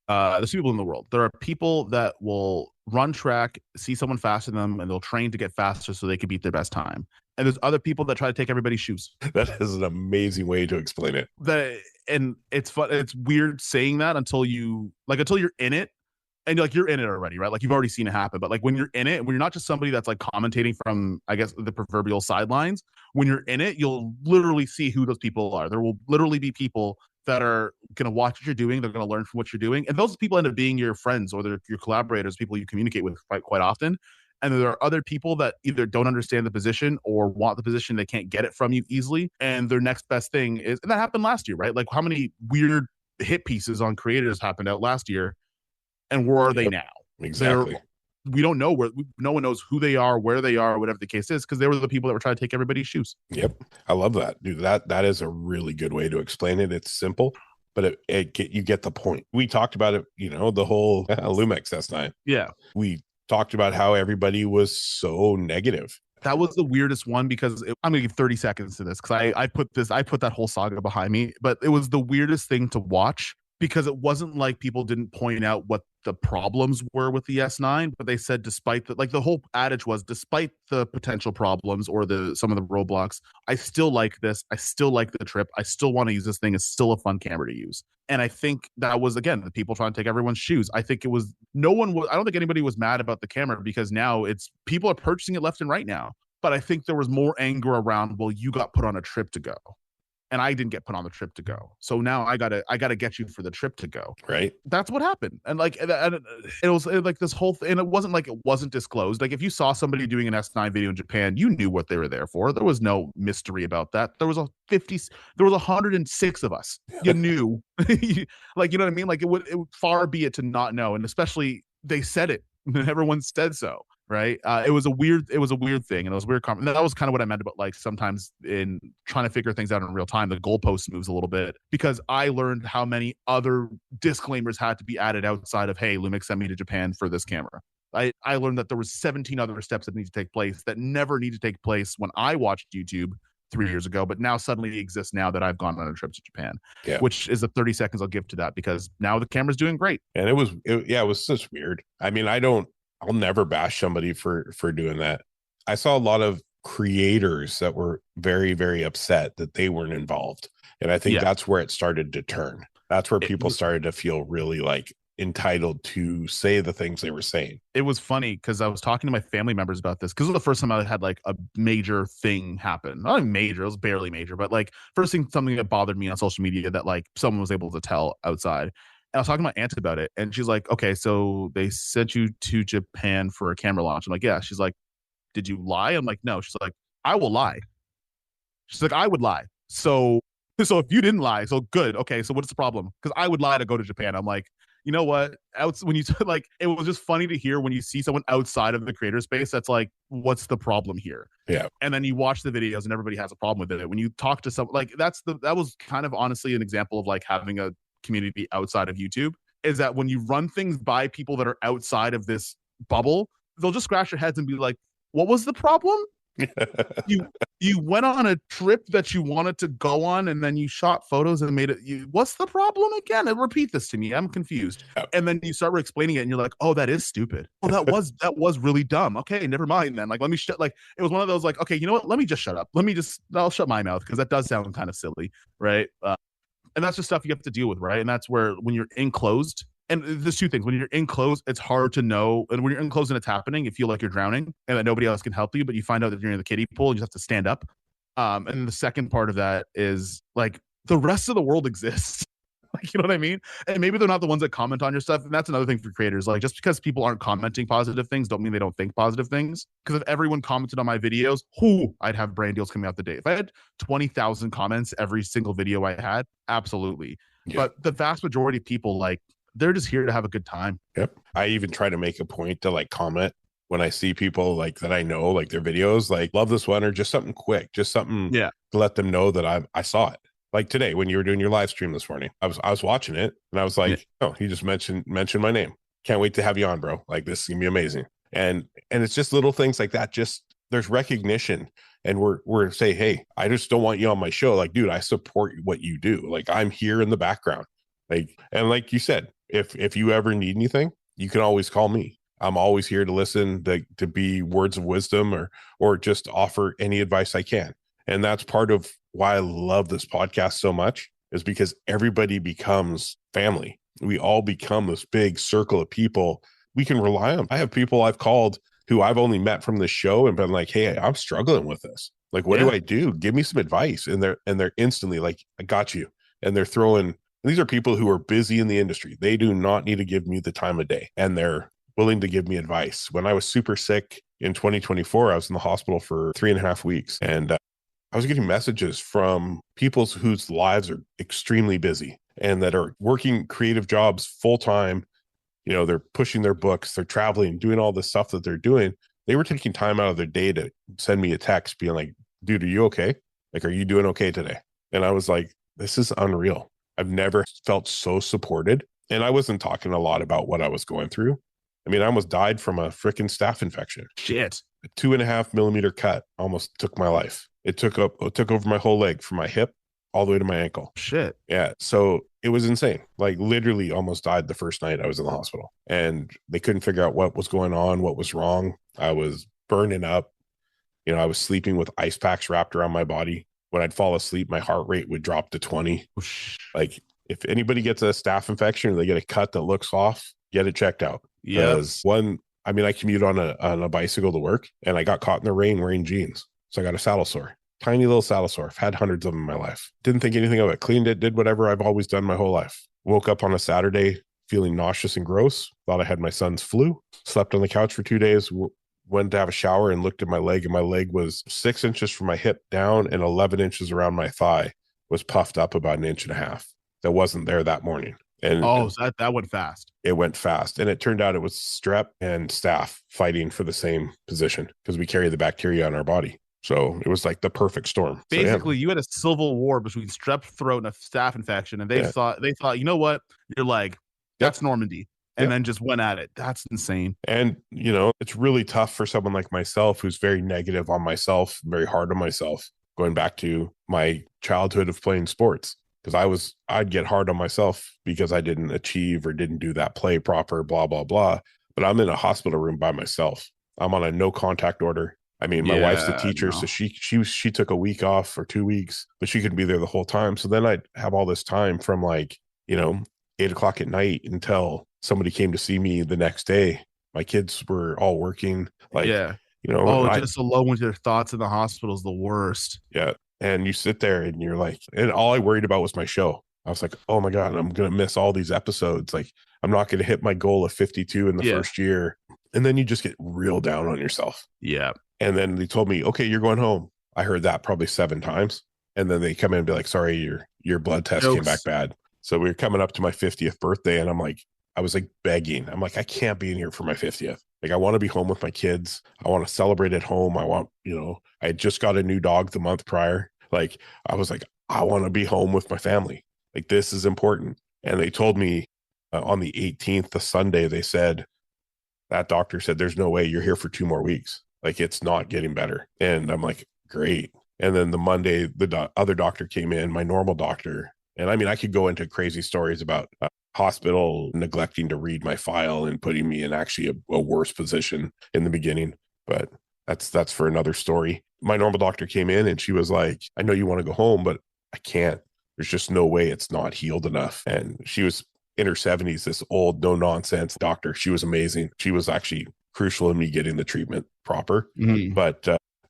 There are people that will run track, see someone faster than them, and they'll train to get faster so they can beat their best time. And there's other people that try to take everybody's shoes. That is an amazing way to explain it. And it's fun. It's weird saying that until you're in it, and you're in it already, right? Like you've already seen it happen. But like when you're in it, when you're not just somebody that's like commentating from, I guess, the proverbial sidelines, when you're in it, you'll literally see who those people are. There will literally be people that are going to watch what you're doing. They're going to learn from what you're doing. And those people end up being your friends or your collaborators, people you communicate with quite often. And there are other people that either don't understand the position or want the position. They can't get it from you easily. And their next best thing is, and that happened last year, right? Like how many weird hit pieces on creators happened out last year, and where are they now? Exactly. We don't know no one knows who they are, where they are, whatever the case is, because they were the people that were trying to take everybody's shoes. Yep. I love that, dude. That is a really good way to explain it. It's simple, but you get the point. We talked about it, the whole Lumix S9. Yeah. We talked about how everybody was so negative. That was the weirdest one because I'm gonna give 30 seconds to this because I put that whole saga behind me, but it was the weirdest thing to watch because it wasn't like people didn't point out what the problems were with the S9, but they said despite the whole adage was despite the potential problems or some of the roadblocks, I still like this. I still like the trip. I still want to use this thing. It's still a fun camera to use. And I think that was, again, the people trying to take everyone's shoes. I think it was I don't think anybody was mad about the camera because now people are purchasing it left and right now. But I think there was more anger around, well, you got put on a trip to go. and I didn't get put on the trip to go. So now I gotta get you for the trip to go. Right. That's what happened. And like, and it was like this whole thing, and it wasn't like it wasn't disclosed. Like if you saw somebody doing an S9 video in Japan, you knew what they were there for. There was no mystery about that. There was 106 of us. You knew, like, you know what I mean? Like it would far be it to not know. And especially they said it. Everyone said so. Right. It was a weird thing. And it was weird. And that was kind of what I meant about like sometimes in trying to figure things out in real time, the goalpost moves a little bit, because I learned how many other disclaimers had to be added outside of, hey, Lumix sent me to Japan for this camera. I learned that there was 17 other steps that need to take place that never need to take place when I watched YouTube 3 years ago, but now suddenly exist now that I've gone on a trip to Japan, which is the 30 seconds I'll give to that, because now the camera's doing great. And it was just weird. I mean, I'll never bash somebody for doing that. I saw a lot of creators that were very, very upset that they weren't involved. And I think that's where it started to turn. That's where people started to feel really like entitled to say the things they were saying. It was funny because I was talking to my family members about this, because it was the first time I had like a major thing happen. Not major, it was barely major, but like first thing, something that bothered me on social media that like someone was able to tell outside. And I was talking to my aunt about it, and she's like, okay, so they sent you to Japan for a camera launch. I'm like, yeah. She's like, did you lie? I'm like, no. She's like, I will lie. She's like, I would lie. So if you didn't lie, so good. Okay, so what's the problem? Because I would lie to go to Japan. I'm like, you know what? When you like, it was just funny to hear when you see someone outside of the creator space that's like, what's the problem here? Yeah. And then you watch the videos and everybody has a problem with it. When you talk to someone, like that was kind of honestly an example of like having a community outside of YouTube, is that when you run things by people that are outside of this bubble, they'll just scratch their heads and be like, what was the problem? you went on a trip that you wanted to go on, and then you shot photos and made it. What's the problem again? And repeat this to me. I'm confused. And then you start explaining it, and you're like, "Oh, that is stupid. Oh, that was really dumb. Okay, never mind then. Like, let me shut. Like, it was one of those like, okay, you know what? Let me just shut up. I'll shut my mouth, because that does sound kind of silly, right? And that's just stuff you have to deal with, right? And that's where when you're enclosed. And there's two things. When you're enclosed, it's hard to know. And when you're enclosed and it's happening, you feel like you're drowning and that nobody else can help you, but you find out that you're in the kiddie pool and you just have to stand up. And the second part of that is like the rest of the world exists. Like, you know what I mean? And maybe they're not the ones that comment on your stuff. And that's another thing for creators. Like, just because people aren't commenting positive things don't mean they don't think positive things. Because if everyone commented on my videos, I'd have brand deals coming out the day. If I had 20,000 comments every single video I had, absolutely. Yeah. But the vast majority of people, like, they're just here to have a good time. Yep. I even try to make a point to like comment when I see people like that I know, like their videos, like love this one, or just something quick, just something to let them know that I saw it. Like today when you were doing your live stream this morning, I was watching it and I was like, oh, he just mentioned my name. Can't wait to have you on, bro. Like, this is gonna be amazing. And it's just little things like that. Just there's recognition, and we're say, hey, I just don't want you on my show. Like, dude, I support what you do. Like, I'm here in the background. Like, and like you said, if you ever need anything, you can always call me. I'm always here to listen, to be words of wisdom or just offer any advice I can. And that's part of why I love this podcast so much, is because everybody becomes family. We all become this big circle of people we can rely on. I have people I've called who I've only met from the show and been like, hey, I'm struggling with this. Like, what do I do? Give me some advice. And they're instantly like, I got you. And they're throwing, these are people who are busy in the industry. They do not need to give me the time of day, and they're willing to give me advice. When I was super sick in 2024, I was in the hospital for 3.5 weeks, and I was getting messages from people whose lives are extremely busy and that are working creative jobs full time. You know, they're pushing their books, they're traveling, doing all the stuff that they're doing. They were taking time out of their day to send me a text being like, dude, are you okay? Like, are you doing okay today? And I was like, this is unreal. I've never felt so supported. And I wasn't talking a lot about what I was going through. I mean, I almost died from a freaking staph infection. Shit. A 2.5 millimeter cut almost took my life. It took over my whole leg, from my hip all the way to my ankle. Shit. Yeah. So it was insane. Like, literally almost died the first night I was in the hospital, and they couldn't figure out what was going on, what was wrong. I was burning up. You know, I was sleeping with ice packs wrapped around my body. When I'd fall asleep, my heart rate would drop to 20. Like, if anybody gets a staph infection or they get a cut that looks off, get it checked out. Because I commute on a bicycle to work, and I got caught in the rain wearing jeans. So I got a saddle sore. tiny little saddle sore. I've had hundreds of them in my life. Didn't think anything of it. Cleaned it, did whatever I've always done my whole life. Woke up on a Saturday feeling nauseous and gross. Thought I had my son's flu. Slept on the couch for 2 days. Went to have a shower and looked at my leg, and my leg was 6 inches from my hip down and 11 inches around my thigh was puffed up about 1.5 inches. That wasn't there that morning. And so that went fast. It went fast. And it turned out it was strep and staph fighting for the same position because we carry the bacteria in our body. So it was like the perfect storm. Basically, you had a civil war between strep throat and a staph infection, and they thought, you know what, your leg, that's Normandy, and then just went at it. That's insane. And it's really tough for someone like myself who's very negative on myself, very hard on myself, going back to my childhood of playing sports, because I'd get hard on myself because I didn't achieve or didn't do that play proper, blah blah blah. But I'm in a hospital room by myself. I'm on a no contact order. I mean, my wife's the teacher, so she took a week off or 2 weeks, but she couldn't be there the whole time. So then I'd have all this time from 8:00 at night until somebody came to see me the next day. My kids were all working. Just alone with your thoughts in the hospital is the worst. Yeah. And you sit there and you're like, and all I worried about was my show. I was like, oh my God, I'm going to miss all these episodes. Like, I'm not going to hit my goal of 52 in the first year. And then you just get real down on yourself. Yeah. And then they told me, okay, you're going home. I heard that probably 7 times. And then they come in and be like, sorry, your blood test came back bad. So we were coming up to my 50th birthday. And I was like begging. I'm like, I can't be in here for my 50th. Like, I want to be home with my kids. I want to celebrate at home. I want, I had just got a new dog the month prior. Like, I was like, I want to be home with my family. Like, this is important. And they told me on the 18th, the Sunday, they said, that doctor said, there's no way you're here for 2 more weeks. Like, it's not getting better. And I'm like, great. And then the Monday, the other doctor came in, my normal doctor. And I mean, I could go into crazy stories about hospital neglecting to read my file and putting me in actually a worse position in the beginning. But that's for another story. My normal doctor came in and she was like, I know you want to go home, but I can't. There's just no way it's not healed enough. And she was in her 70s, this old, no nonsense doctor. She was amazing. She was actually crucial in me getting the treatment proper. Mm-hmm. But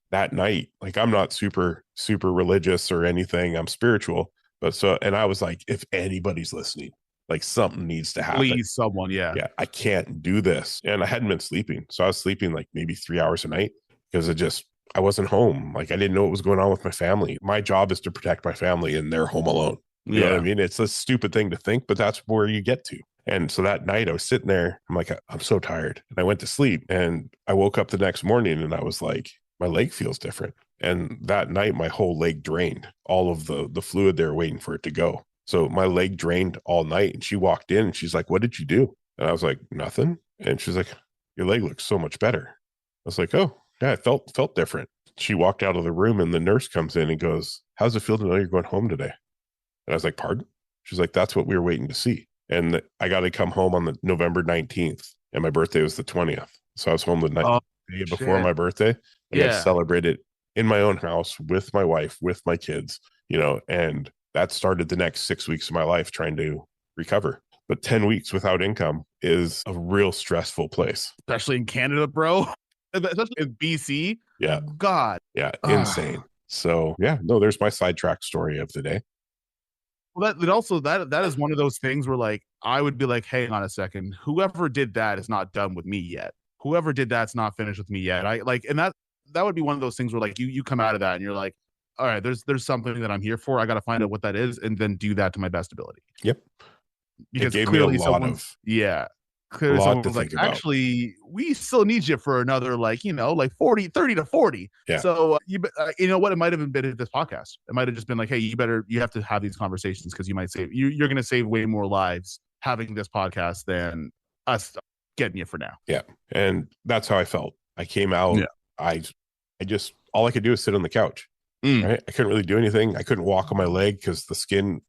that night, like, I'm not super, super religious or anything. I'm spiritual. And I was like, if anybody's listening, like, something needs to happen. Please, someone. Yeah. I can't do this. And I hadn't been sleeping. So I was sleeping like maybe 3 hours a night because I wasn't home. Like, I didn't know what was going on with my family. My job is to protect my family and they're home alone. You know what I mean? It's a stupid thing to think, but that's where you get to. And so that night I was sitting there, I'm like, I'm so tired. And I went to sleep and I woke up the next morning and I was like, my leg feels different. And that night, my whole leg drained, all of the fluid there waiting for it to go. So my leg drained all night. And she walked in and she's like, what did you do? And I was like, nothing. And she's like, your leg looks so much better. I was like, oh, yeah, it felt different. She walked out of the room and the nurse comes in and goes, how's it feel to know you're going home today? And I was like, pardon? She's like, that's what we were waiting to see. And I got to come home on the November 19th and my birthday was the 20th. So I was home the night before my birthday. And I celebrated in my own house with my wife, with my kids, and that started the next 6 weeks of my life trying to recover. But 10 weeks without income is a real stressful place. Especially in Canada, bro. Especially in BC. Yeah. God. Yeah. Insane. So there's my sidetrack story of the day. Well, that is one of those things where, like, I would be like, hang on a second, whoever did that is not done with me yet. Whoever did that's not finished with me yet. And that would be one of those things where, like, you come out of that and you're like, all right, there's something that I'm here for. I got to find out what that is and then do that to my best ability. Yep. Because it gave clearly me a lot of clearly someone was like, actually, we still need you for another, like 30 to 40. Yeah. So you know what? It might have been this podcast. It might have just been like, hey, you have to have these conversations because you might save, you're going to save way more lives having this podcast than us getting you for now. Yeah. And that's how I felt. I came out. Yeah. I just, all I could do is sit on the couch. Right. I couldn't really do anything. I couldn't walk on my leg because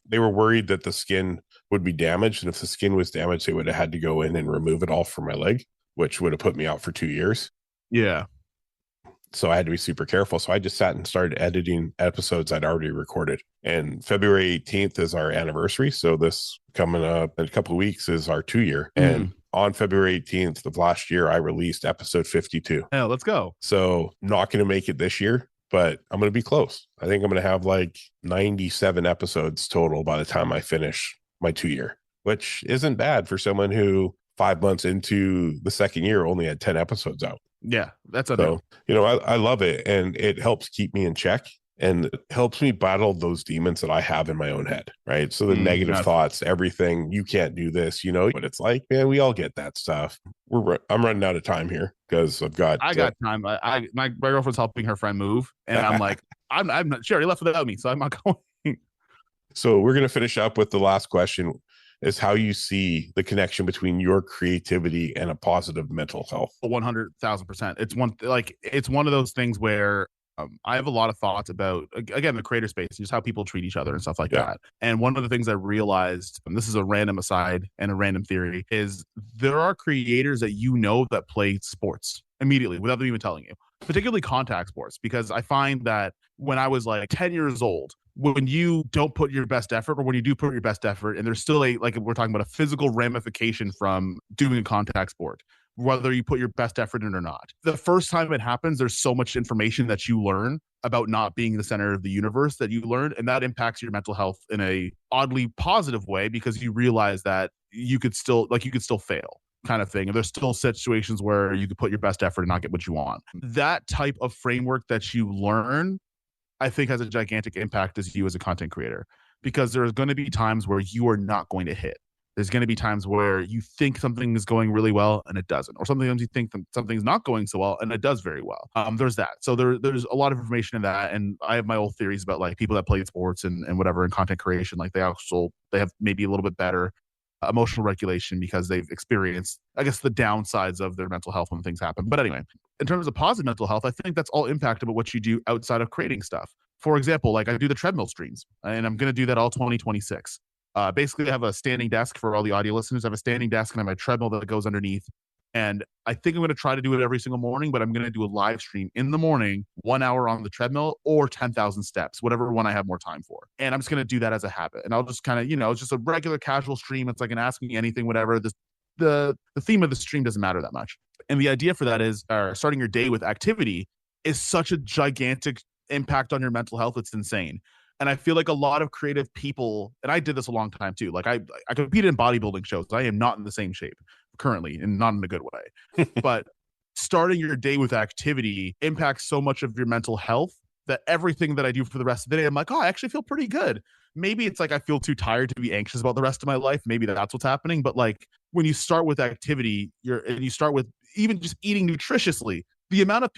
they were worried that the skin would be damaged. And if the skin was damaged, they would have had to go in and remove it all from my leg, which would have put me out for 2 years. Yeah. So I had to be super careful. So I just sat and started editing episodes I'd already recorded. And February 18th is our anniversary. So this coming up in a couple of weeks is our 2 year. And on February 18th of last year, I released episode 52. Yeah, let's go. So not going to make it this year, but I'm going to be close. I think I'm going to have like 97 episodes total by the time I finish my 2 year, which isn't bad for someone who 5 months into the second year only had 10 episodes out. Yeah, that's so, I love it. And it helps keep me in check. And it helps me battle those demons that I have in my own head, right? So the negative thoughts, everything, you can't do this, what it's like, man, we all get that stuff. I'm running out of time here because I got time. My girlfriend's helping her friend move, and I'm like, I'm not, she already left without me, so I'm not going. So we're going to finish up with the last question is how you see the connection between your creativity and a positive mental health. 100,000%. It's one of those things where I have a lot of thoughts about, again, the creator space, just how people treat each other and stuff like that. And one of the things I realized, and this is a random aside and a random theory, is there are creators that play sports immediately without them even telling you, particularly contact sports, because I find that when I was like 10 years old, when you don't put your best effort, or when you do put your best effort, and there's still we're talking about a physical ramification from doing a contact sport, whether you put your best effort in or not. The first time it happens, there's so much information that you learn about not being the center of the universe that you learn, and that impacts your mental health in a oddly positive way, because you realize that you could still fail, kind of thing. And there's still situations where you could put your best effort and not get what you want. That type of framework that you learn, I think, has a gigantic impact as a content creator, because there's going to be times where you are not going to hit. There's going to be times where you think something is going really well and it doesn't, or sometimes you think something's not going so well and it does very well. There's that. So there's a lot of information in that. And I have my old theories about like people that play sports and whatever in content creation, like they have maybe a little bit better emotional regulation because they've experienced, I guess, the downsides of their mental health when things happen. But anyway, in terms of positive mental health, I think that's all impacted by what you do outside of creating stuff. For example, like I do the treadmill streams, and I'm going to do that all 2026. Basically, I have a standing desk for all the audio listeners. I have a standing desk and I have my treadmill that goes underneath. And I think I'm going to try to do it every single morning, but I'm going to do a live stream in the morning, 1 hour on the treadmill or 10,000 steps, whatever one I have more time for. And I'm just going to do that as a habit. And I'll just kind of, it's just a regular casual stream. It's like an Ask Me Anything, whatever. The theme of the stream doesn't matter that much. And the idea for that is starting your day with activity is such a gigantic impact on your mental health. It's insane. And I feel like a lot of creative people, and I did this a long time too. Like I competed in bodybuilding shows. I am not in the same shape currently, and not in a good way. But starting your day with activity impacts so much of your mental health that everything that I do for the rest of the day, I'm like, oh, I actually feel pretty good. Maybe it's like I feel too tired to be anxious about the rest of my life. Maybe that's what's happening. But like when you start with activity, you start with even just eating nutritiously. The amount of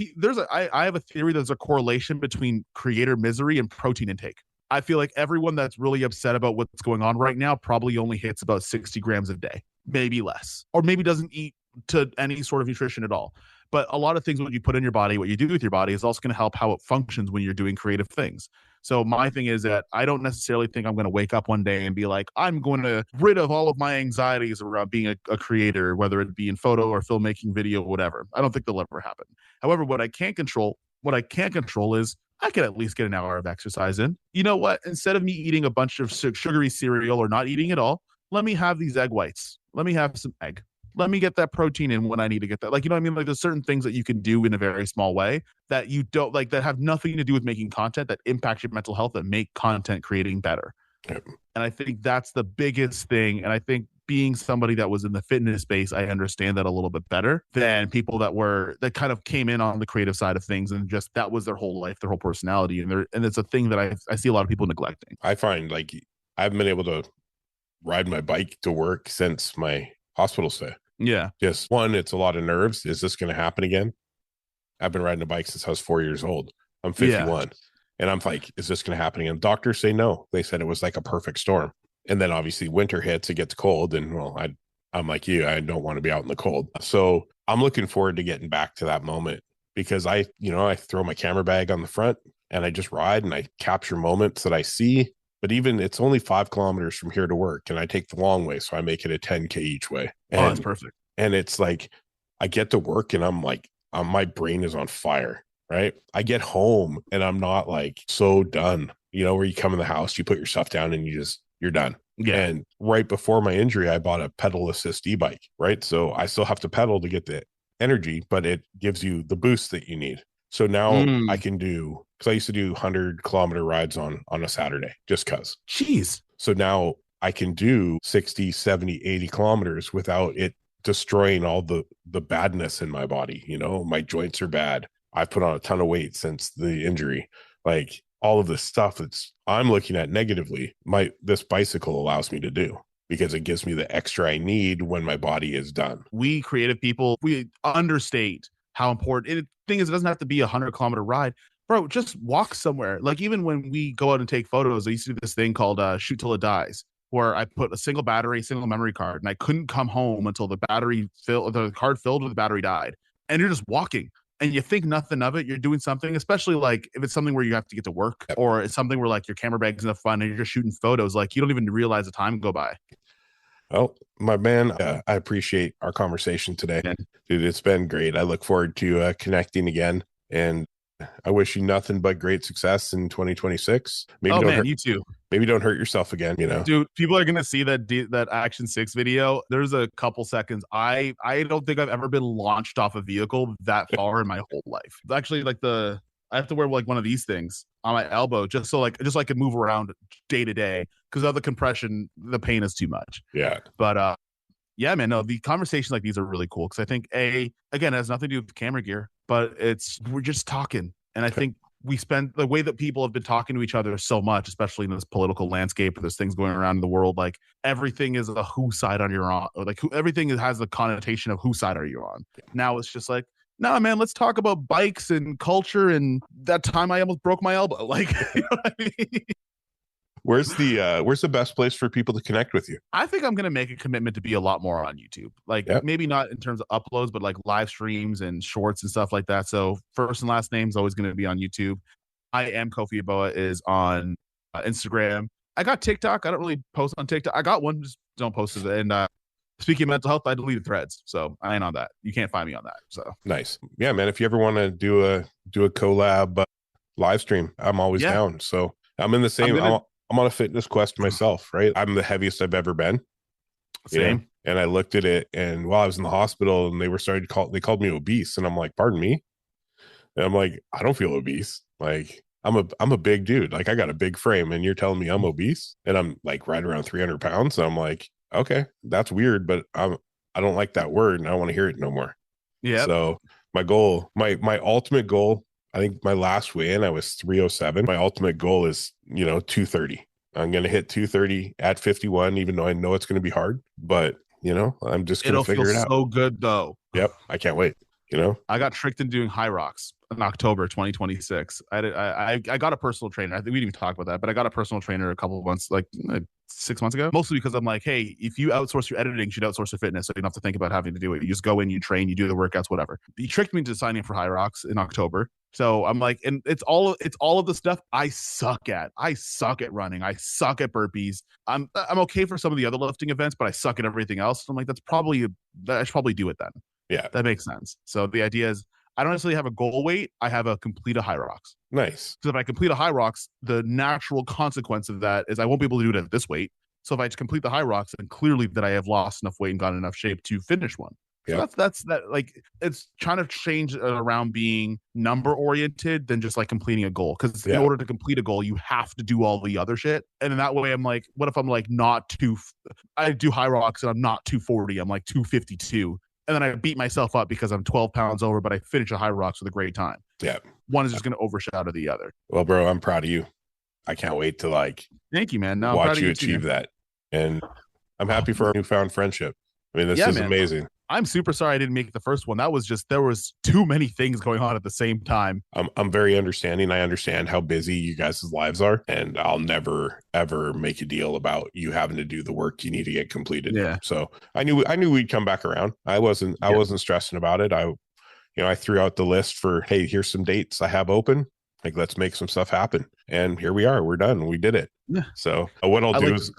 I have a theory there's a correlation between creator misery and protein intake. I feel like everyone that's really upset about what's going on right now probably only hits about 60 grams a day, maybe less, or maybe doesn't eat to any sort of nutrition at all. But a lot of things, what you put in your body, what you do with your body is also going to help how it functions when you're doing creative things. So my thing is that I don't necessarily think I'm going to wake up one day and be like, I'm going to rid of all of my anxieties around being a creator, whether it be in photo or filmmaking, video, whatever. I don't think that'll ever happen. However, what I can't control is I could at least get an hour of exercise in. You know what? Instead of me eating a bunch of sugary cereal or not eating at all, let me have these egg whites. Let me have some egg. Let me get that protein in when I need to get that. Like, you know what I mean? Like there's certain things that you can do in a very small way that you don't like, that have nothing to do with making content, that impact your mental health, that make content creating better. Yep. And I think that's the biggest thing. And I think being somebody that was in the fitness space, I understand that a little bit better than people that kind of came in on the creative side of things and just that was their whole life, their whole personality. And it's a thing that I see a lot of people neglecting. I find like I haven't been able to ride my bike to work since my hospital stay. Yeah. Just one, it's a lot of nerves. Is this going to happen again? I've been riding a bike since I was 4 years old. I'm 51. Yeah. And I'm like, is this going to happen again? Doctors say no. They said it was like a perfect storm. And then obviously winter hits, it gets cold. And well, I'm like you, I don't want to be out in the cold. So I'm looking forward to getting back to that moment because I throw my camera bag on the front and I just ride and I capture moments that I see. But even it's only 5 kilometers from here to work and I take the long way. So I make it a 10K each way. And, that's perfect. And it's like, I get to work and I'm like, my brain is on fire, right? I get home and I'm not like so done, where you come in the house, you put your stuff down and you're done. Yeah. And right before my injury, I bought a pedal assist e-bike, right? So I still have to pedal to get the energy, but it gives you the boost that you need. So now I can do, because I used to do 100-kilometer rides on a Saturday just because. Jeez. So now I can do 60, 70, 80 kilometers without it destroying all the badness in my body. You know, my joints are bad. I've put on a ton of weight since the injury. Like all of this stuff I'm looking at negatively, this bicycle allows me to do, because it gives me the extra I need when my body is done. We creative people, we understate how important the thing is. It doesn't have to be a 100-kilometer ride, bro. Just walk somewhere. Like even when we go out and take photos, I used to do this thing called shoot till it dies, where I put a single memory card, and I couldn't come home until the card filled with the battery died. And you're just walking and you think nothing of it. You're doing something, especially like if it's something where you have to get to work, or it's something where like your camera bag's enough fun and you're just shooting photos. Like you don't even realize the time go by. Well, my man, I appreciate our conversation today. Yeah. Dude, it's been great. I look forward to connecting again, and I wish you nothing but great success in 2026. Maybe you too. Maybe don't hurt yourself again, you know. Dude, people are gonna see that Action 6 video. There's a couple seconds. I don't think I've ever been launched off a vehicle that far in my whole life. It's actually like I have to wear like one of these things on my elbow just so I can move around day to day, because of the compression, the pain is too much. Yeah. But yeah, man, no, the conversations like these are really cool, because I think again, it has nothing to do with camera gear, but we're just talking. And I think we spend the way that people have been talking to each other so much, especially in this political landscape where there's things going around in the world, like everything is a whose side are you on, or like everything has the connotation of whose side are you on. Yeah. Now it's just like, nah, man, let's talk about bikes and culture and that time I almost broke my elbow. Like, you know what I mean? Where's the best place for people to connect with you? I think I'm going to make a commitment to be a lot more on YouTube. Like maybe not in terms of uploads, but like live streams and shorts and stuff like that. So first and last name is always going to be on YouTube. I am Kofi Yeboah is on Instagram. I got TikTok. I don't really post on TikTok. I got one, just don't post it. And speaking of mental health, I deleted Threads, so I ain't on that. You can't find me on that. So nice. Yeah, man. If you ever want to do a collab live stream, I'm always down. So I'm in the same. I'm on a fitness quest myself, right? I'm the heaviest I've ever been. Same. You know? And I looked at it, and while I was in the hospital, and they called me obese, and I'm like, pardon me? And I'm like, I don't feel obese. Like I'm a big dude. Like I got a big frame, and you're telling me I'm obese, and I'm like right around 300 pounds. And I'm like, okay, that's weird, but I don't like that word, and I don't want to hear it no more. Yeah. So my goal, my ultimate goal, I think my last weigh-in, I was 307. My ultimate goal is, 230. I'm going to hit 230 at 51, even though I know it's going to be hard, but I'm just going to figure it out. So good though. Yep. I can't wait. I got tricked into doing high rocks in October 2026. I got a personal trainer. I think we didn't even talk about that, but I got a personal trainer a couple of months, like 6 months ago, mostly because I'm like, hey, if you outsource your editing, you should outsource your fitness. So you don't have to think about having to do it. You just go in, you train, you do the workouts, whatever. He tricked me into signing for high rocks in October. So I'm like, and it's all of the stuff I suck at. I suck at running. I suck at burpees. I'm okay for some of the other lifting events, but I suck at everything else. So I'm like, I should probably do it then. Yeah, that makes sense. So the idea is, I don't necessarily have a goal weight. I have a complete a high rocks. Nice. So if I complete a high rocks, the natural consequence of that is I won't be able to do it at this weight. So if I complete the high rocks, then clearly that I have lost enough weight and gotten enough shape to finish one. So yeah. that's like, it's trying to change around being number oriented than just like completing a goal. Because in order to complete a goal, you have to do all the other shit. And in that way, I'm like, what if I'm like I do high rocks and I'm not 240, I'm like 252. And then I beat myself up because I'm 12 pounds over, but I finish a high rocks with a great time. Yeah. One is just going to overshadow the other. Well, bro, I'm proud of you. I can't wait to thank you, man. No, watch you achieve that. And I'm happy for our newfound friendship. I mean, this is amazing. I'm super sorry I didn't make the first one. That was just, there was too many things going on at the same time. I'm very understanding. I understand how busy you guys' lives are, and I'll never ever make a deal about you having to do the work you need to get completed. Yeah. So I knew we'd come back around. I wasn't stressing about it. I threw out the list for, hey, here's some dates I have open. Like, let's make some stuff happen. And here we are. We're done. We did it. Yeah. So what I'll do is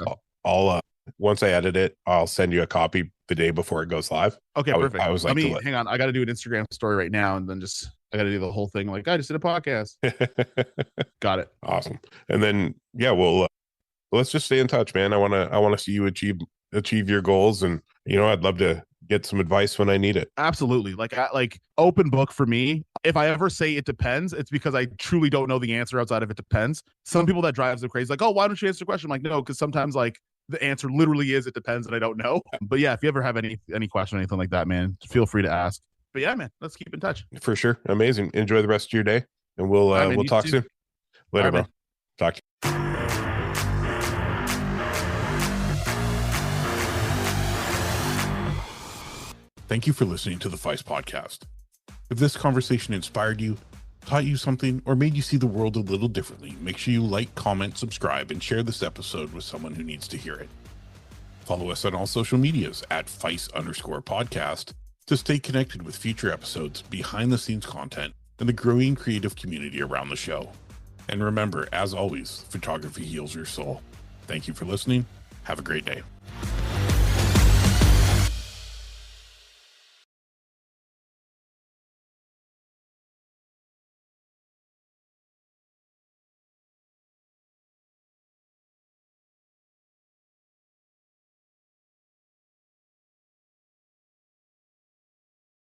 I'll once I edit it, I'll send you a copy the day before it goes live. Okay, perfect. I was like, hang on. I got to do an Instagram story right now, and then I got to do the whole thing. Like, I just did a podcast. Got it. Awesome. And then, let's just stay in touch, man. I want to see you achieve your goals. And, I'd love to get some advice when I need it. Absolutely. Like open book for me. If I ever say it depends, it's because I truly don't know the answer outside of it depends. Some people that drives them crazy, like, oh, why don't you answer the question? I'm like, no, because sometimes like the answer literally is it depends and I don't know. But yeah, if you ever have any question or anything like that, man, feel free to ask. But yeah, man, let's keep in touch. For sure. Amazing. Enjoy the rest of your day, and we'll man, we'll talk too. soon. Later, All right, bro. Talk to you. Thank you for listening to the Feist Podcast. If this conversation inspired you, taught you something, or made you see the world a little differently, make sure you like, comment, subscribe, and share this episode with someone who needs to hear it. Follow us on all social medias at Feist_podcast to stay connected with future episodes, behind-the-scenes content, and the growing creative community around the show. And remember, as always, photography heals your soul. Thank you for listening. Have a great day.